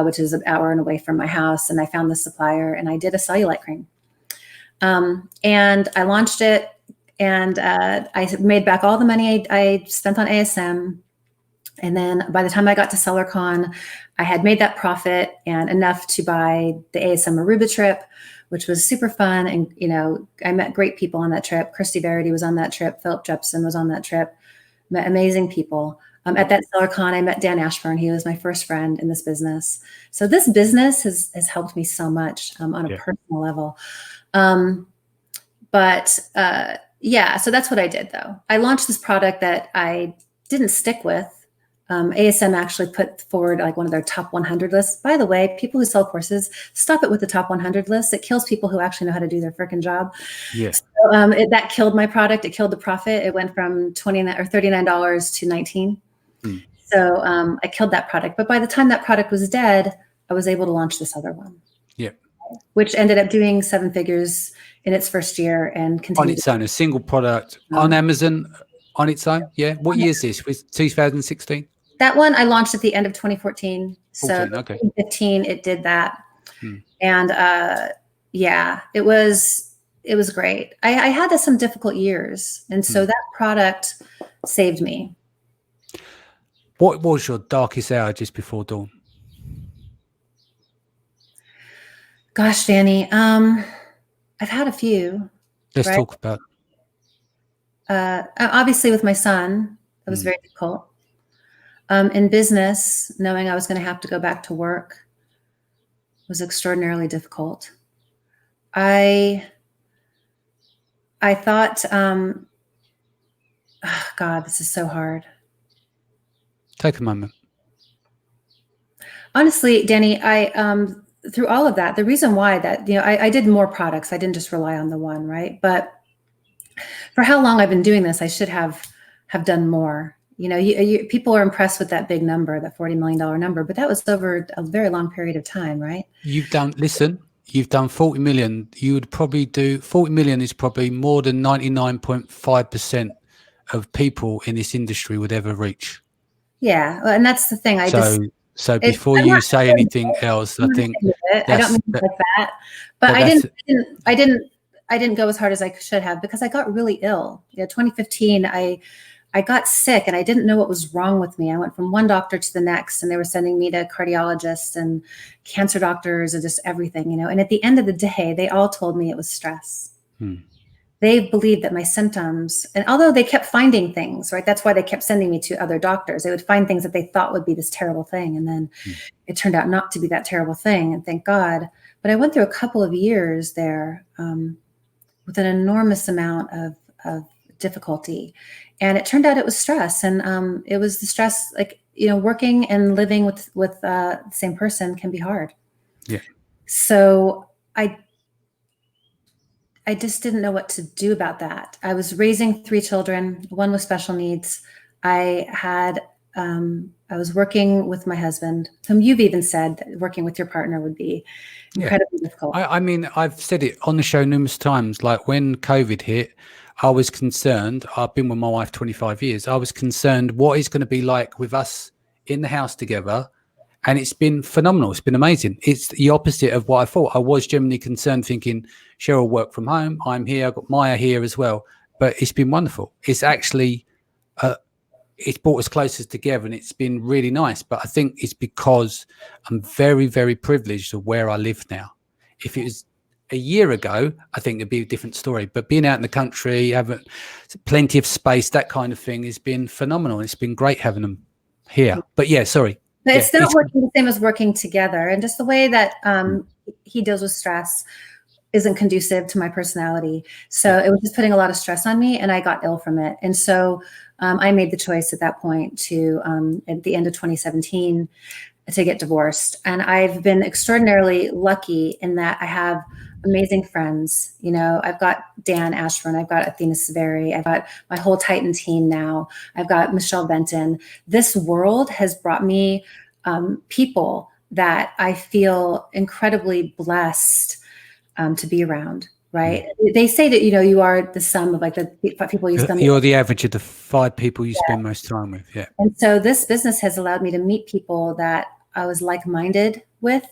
which is an hour and away from my house. And I found the supplier and I did a cellulite cream. And I launched it and I made back all the money I spent on ASM. And then by the time I got to SellerCon, I had made that profit and enough to buy the ASM Aruba trip, which was super fun. And, I met great people on that trip. Christy Verity was on that trip. Philip Jepson was on that trip. Met amazing people. At that SellerCon, I met Dan Ashburn. He was my first friend in this business. So this business has helped me so much on a personal level. So that's what I did, though. I launched this product that I didn't stick with. ASM actually put forward like one of their top 100 lists. By the way, people who sell courses, stop it with the top 100 lists. It kills people who actually know how to do their freaking job. Yes. So, that killed my product. It killed the profit. It went from $29 or $39 to $19. So I killed that product. But by the time that product was dead, I was able to launch this other one. Yeah. Which ended up doing 7 figures in its first year and continued. On its own, a single product on Amazon on its own. Yeah. What year is this? Was 2016? That one I launched at the end of 2014. So 2015, it did that. And it was great. I had some difficult years. And so that product saved me. What was your darkest hour just before dawn? Gosh, Danny, I've had a few. Let's talk about. Obviously with my son, that was very difficult. In business, knowing I was going to have to go back to work was extraordinarily difficult. I thought, God, this is so hard. Take a moment. Honestly, Danny, through all of that, the reason why that, I did more products. I didn't just rely on the one, right? But for how long I've been doing this, I should have done more. People are impressed with that big number, that $40 million number, but that was over a very long period of time, right? You've done 40 million. You would probably do 40 million is probably more than 99.5% of people in this industry would ever reach. Yeah. Well, and that's the thing. So before you say anything else, I think I don't mean like that, but I didn't go as hard as I should have because I got really ill. 2015, I got sick and I didn't know what was wrong with me. I went from one doctor to the next and they were sending me to cardiologists and cancer doctors and just everything, And at the end of the day, they all told me it was stress. They believed that my symptoms, and although they kept finding things, right? That's why they kept sending me to other doctors. They would find things that they thought would be this terrible thing. And then it turned out not to be that terrible thing. And thank God. But I went through a couple of years there with an enormous amount of difficulty. And it turned out it was stress. And it was the stress, working and living with the same person can be hard. Yeah. So I just didn't know what to do about that. I was raising 3 children, one with special needs. I was working with my husband, whom you've even said that working with your partner would be incredibly difficult. I mean, I've said it on the show numerous times, like when COVID hit, I was concerned. I've been with my wife 25 years. I was concerned what it's going to be like with us in the house together. And it's been phenomenal. It's been amazing. It's the opposite of what I thought. I was genuinely concerned, thinking Cheryl work from home. I'm here. I've got Maya here as well. But it's been wonderful. It's actually, it's brought us closer together and it's been really nice. But I think it's because I'm very, very privileged of where I live now. If it was a year ago, I think it'd be a different story. But being out in the country, having plenty of space, that kind of thing has been phenomenal. It's been great having them here. But yeah, sorry. But it's not working the same as working together. And just the way that he deals with stress. isn't conducive to my personality. So it was just putting a lot of stress on me, and I got ill from it. And so I made the choice at that point to, at the end of 2017, to get divorced. And I've been extraordinarily lucky in that I have amazing friends. You know, I've got Dan Ashburn, I've got Athena Severi, I've got my whole Titan team now. I've got Michelle Benton. This world has brought me people that I feel incredibly blessed to be around. Right. They say that, you know, you are the sum of like the people you spend. You're the average of the 5 people you spend most time with. Yeah. And so this business has allowed me to meet people that I was like-minded with,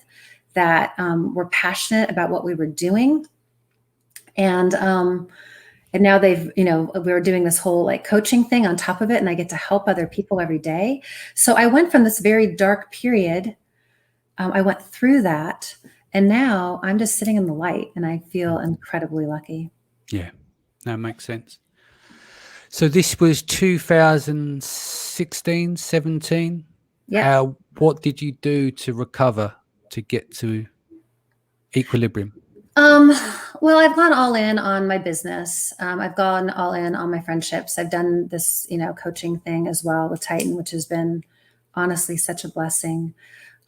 that were passionate about what we were doing. And now they've, you know, we were doing this whole like coaching thing on top of it, and I get to help other people every day. So I went from this very dark period. I went through that. And now I'm just sitting in the light, and I feel incredibly lucky. Yeah, that makes sense. So this was 2016, 17. Yeah. What did you do to recover, to get to equilibrium? Well, I've gone all in on my business. I've gone all in on my friendships. I've done this, you know, coaching thing as well with Titan, which has been honestly such a blessing.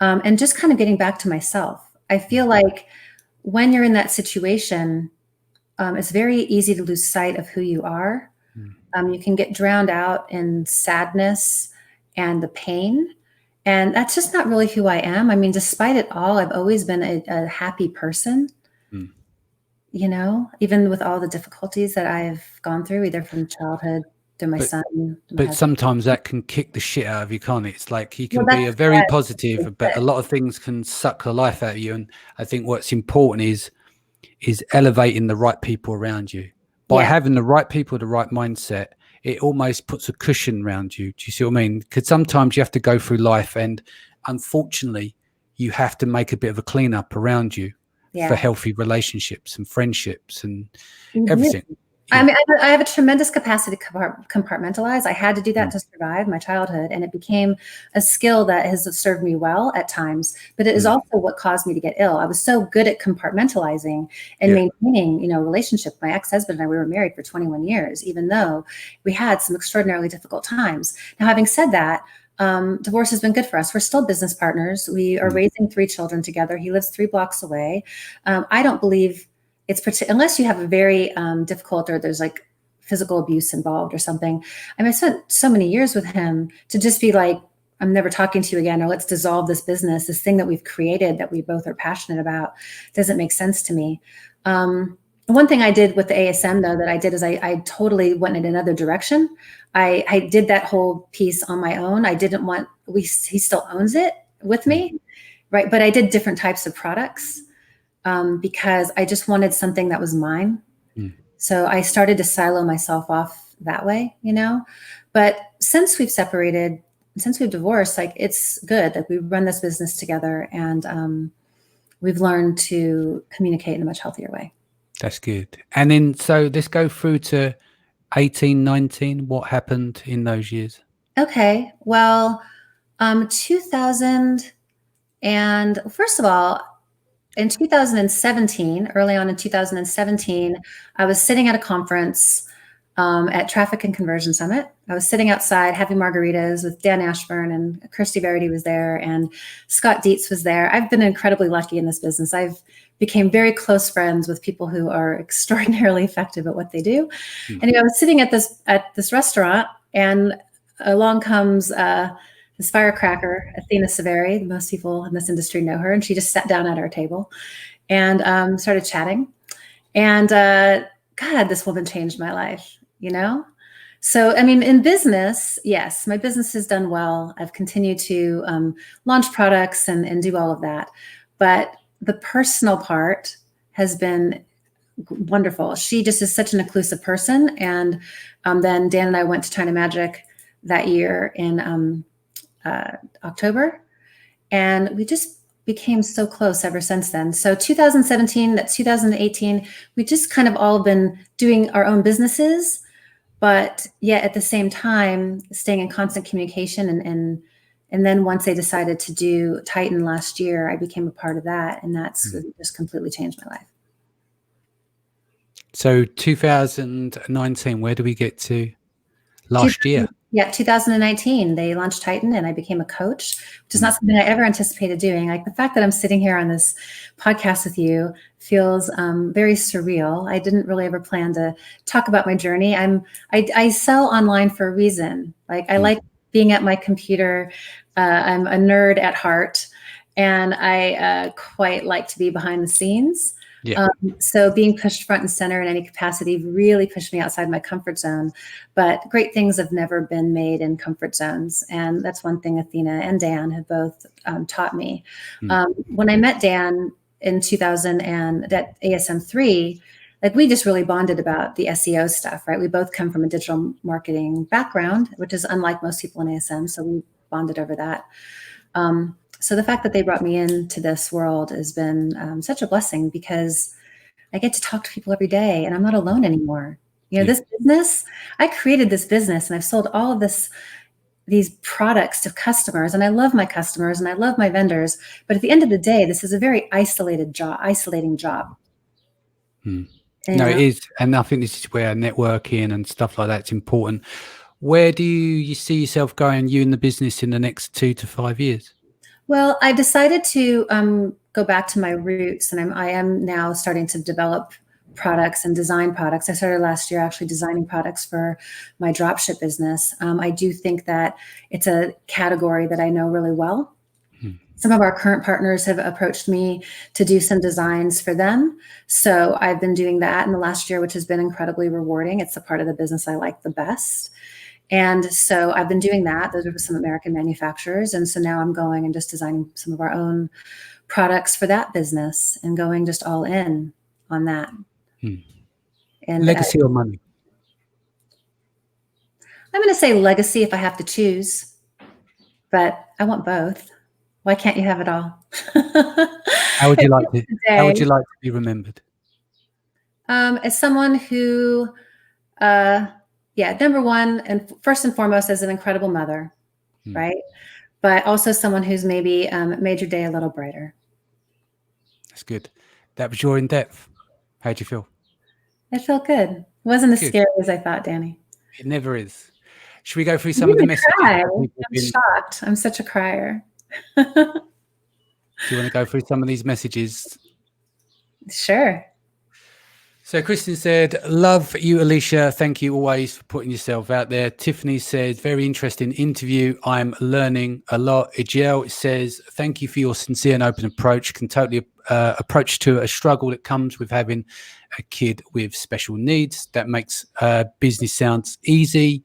And just kind of getting back to myself. I feel like when you're in that situation, it's very easy to lose sight of who you are. You can get drowned out in sadness and the pain. And that's just not really who I am. I mean, despite it all, I've always been a happy person, you know, even with all the difficulties that I've gone through, either from childhood to my son. But sometimes that can kick the shit out of you, can't it? It's like you can be a very positive, but a lot of things can suck the life out of you. And I think what's important is elevating the right people around you. By having the right people, the right mindset, it almost puts a cushion around you. Do you see what I mean? Because sometimes you have to go through life, and unfortunately, you have to make a bit of a cleanup around you for healthy relationships and friendships and everything. I mean, I have a tremendous capacity to compartmentalize. I had to do that to survive my childhood, and it became a skill that has served me well at times, but it is also what caused me to get ill. I was so good at compartmentalizing and maintaining, you know, relationship. My ex-husband and I, we were married for 21 years, even though we had some extraordinarily difficult times. Now, having said that, divorce has been good for us. We're still business partners. We are raising 3 children together. He lives 3 blocks away. I don't believe it's unless you have a very difficult, or there's like physical abuse involved or something. I mean, I spent so many years with him to just be like, I'm never talking to you again, or let's dissolve this business, this thing that we've created that we both are passionate about, doesn't make sense to me. One thing I did with the ASM though, that I did is I totally went in another direction. I did that whole piece on my own. I didn't want, he still owns it with me, right? But I did different types of products. Because I just wanted something that was mine. So I started to silo myself off that way, you know, but since we've separated, since we've divorced, like it's good that we run this business together, and we've learned to communicate in a much healthier way. That's good. And then, so let's go through to 18, 19. What happened in those years? Okay. Well, 2000, and first of all, in 2017, early on in 2017, I was sitting at a conference at Traffic and Conversion Summit. I was sitting outside having margaritas with Dan Ashburn, and Kirsty Verity was there, and Scott Dietz was there. I've been incredibly lucky in this business. I've became very close friends with people who are extraordinarily effective at what they do. And I was sitting at this restaurant, and along comes this firecracker, Athena Severi. Most people in this industry know her, and she just sat down at our table and started chatting. And God, this woman changed my life, you know? So, I mean, in business, yes, my business has done well. I've continued to launch products and do all of that. But the personal part has been wonderful. She just is such an inclusive person. And then Dan and I went to China Magic that year in October, and we just became so close ever since then. So 2017, that's 2018, we just kind of all been doing our own businesses, but yet at the same time, staying in constant communication. And then once they decided to do Titan last year, I became a part of that. And that's just completely changed my life. So 2019, where do we get to last year? Yeah, 2019, they launched Titan and I became a coach, which is not something I ever anticipated doing. Like the fact that I'm sitting here on this podcast with you feels very surreal. I didn't really ever plan to talk about my journey. I sell online for a reason. Like I like being at my computer. I'm a nerd at heart, and I quite like to be behind the scenes. Yeah. So being pushed front and center in any capacity really pushed me outside my comfort zone. But great things have never been made in comfort zones. And that's one thing Athena and Dan have both taught me. When I met Dan in 2000 and at ASM3, like we just really bonded about the SEO stuff, right? We both come from a digital marketing background, which is unlike most people in ASM. So we bonded over that. So the fact that they brought me into this world has been such a blessing because I get to talk to people every day and I'm not alone anymore. You know, this business, I created this business and I've sold all of these products to customers, and I love my customers and I love my vendors. But at the end of the day, this is a very isolating job. No, it is. And I think this is where networking and stuff like that's important. Where do you see yourself going, you in the business, in the next 2 to 5 years? Well, I decided to go back to my roots, and I am now starting to develop products and design products. I started last year actually designing products for my dropship business. I do think that it's a category that I know really well. Some of our current partners have approached me to do some designs for them. So I've been doing that in the last year, which has been incredibly rewarding. It's the part of the business I like the best. And so I've been doing that. Those are some American manufacturers. And so now I'm going and just designing some of our own products for that business and going just all in on that. And legacy or money? I'm going to say legacy if I have to choose, but I want both. Why can't you have it all? How would you like to be remembered? As someone who, number one, and first and foremost, as an incredible mother, right? But also someone who's maybe made your day a little brighter. That's good. That was your in-depth. How'd you feel? It felt good. It wasn't as scary as I thought, Danny. It never is. Should we go through some of the messages? I'm shocked. I'm such a crier. Do you want to go through some of these messages? Sure. So Kristen said, love you, Alycia. Thank you always for putting yourself out there. Tiffany says, very interesting interview. I'm learning a lot. Ijel says, thank you for your sincere and open approach. Can totally approach to a struggle that comes with having a kid with special needs. That makes business sounds easy.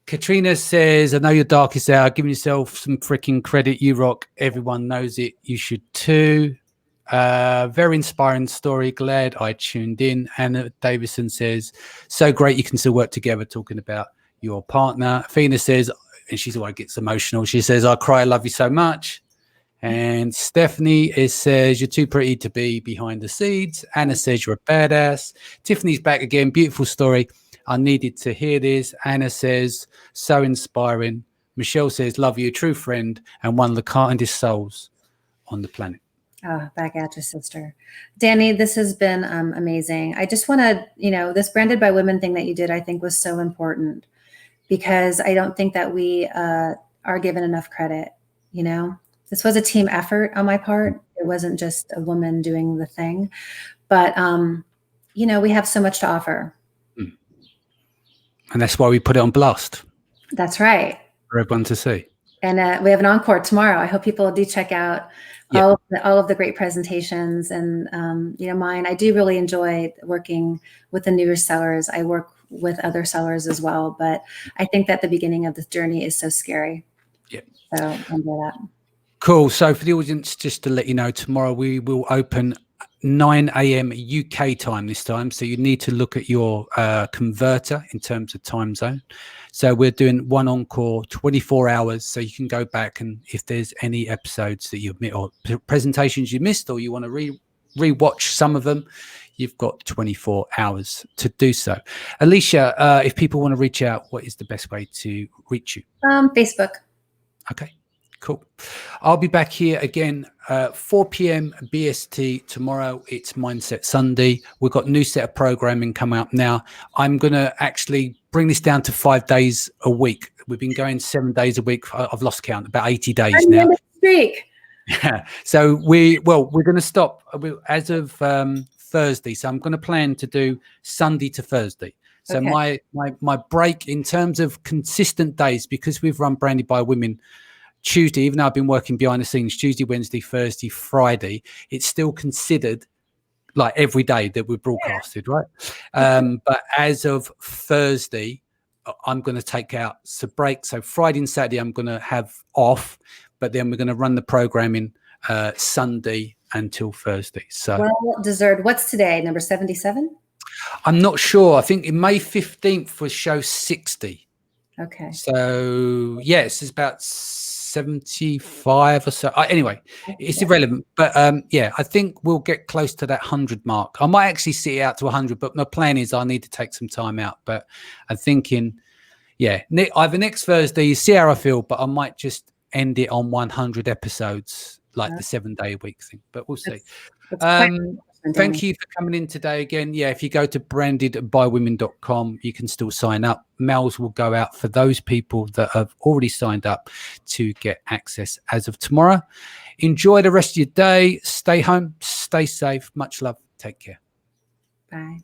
Katrina says, I know your darkest hour. Giving yourself some freaking credit. You rock. Everyone knows it. You should too. Very inspiring story. Glad I tuned in. Anna Davison says, so great you can still work together, talking about your partner. Athena says, and she's always gets emotional, she says, I cry, I love you so much. And Stephanie says, you're too pretty to be behind the scenes. Anna says, you're a badass. Tiffany's back again. Beautiful story. I needed to hear this. Anna says, so inspiring. Michelle says, love you, true friend, and one of the kindest souls on the planet. Oh, back at you, sister. Danny, this has been amazing. I just want to, this Branded by Women thing that you did, I think was so important because I don't think that we are given enough credit. This was a team effort on my part. It wasn't just a woman doing the thing, but, we have so much to offer. And that's why we put it on blast. That's right. For everyone to see. And we have an encore tomorrow. I hope people do check out all of the great presentations and, mine. I do really enjoy working with the newer sellers. I work with other sellers as well, but I think that the beginning of this journey is so scary. Yeah. So enjoy that. Cool. So for the audience, just to let you know, tomorrow we will open 9 a.m. UK time this time. So you need to look at your converter in terms of time zone. So we're doing one encore, 24 hours. So you can go back, and if there's any episodes that you've missed or presentations you missed, or you want to re-watch some of them, you've got 24 hours to do so. Alycia, if people want to reach out, what is the best way to reach you? Facebook. Okay. Cool. I'll be back here again 4 p.m. BST tomorrow. It's Mindset Sunday. We've got a new set of programming coming up now. I'm going to actually bring this down to 5 days a week. We've been going 7 days a week. I've lost count, about 80 days now. So we're going to stop as of Thursday. So I'm going to plan to do Sunday to Thursday. So my break in terms of consistent days, because we've run Branded by Women Tuesday, even though I've been working behind the scenes Tuesday, Wednesday, Thursday, Friday, it's still considered like every day that we're broadcasted, right? But as of Thursday, I'm going to take out some break. So Friday and Saturday, I'm going to have off, but then we're going to run the programming Sunday until Thursday. So well deserved. What's today? Number 77? I'm not sure. I think in May 15th was show 60. Okay. So yes, it's about 75 or so. Anyway, it's irrelevant. But I think we'll get close to that 100 mark. I might actually see it out to 100, but my plan is I need to take some time out. But I'm thinking, either next Thursday, see how I feel, but I might just end it on 100 episodes, like the 7-day a week thing. But we'll see. Thank you for coming in today again. If you go to brandedbywomen.com, you can still sign up. Mails will go out for those people that have already signed up to get access as of tomorrow. Enjoy the rest of your day. Stay home. Stay safe. Much love. Take care. Bye.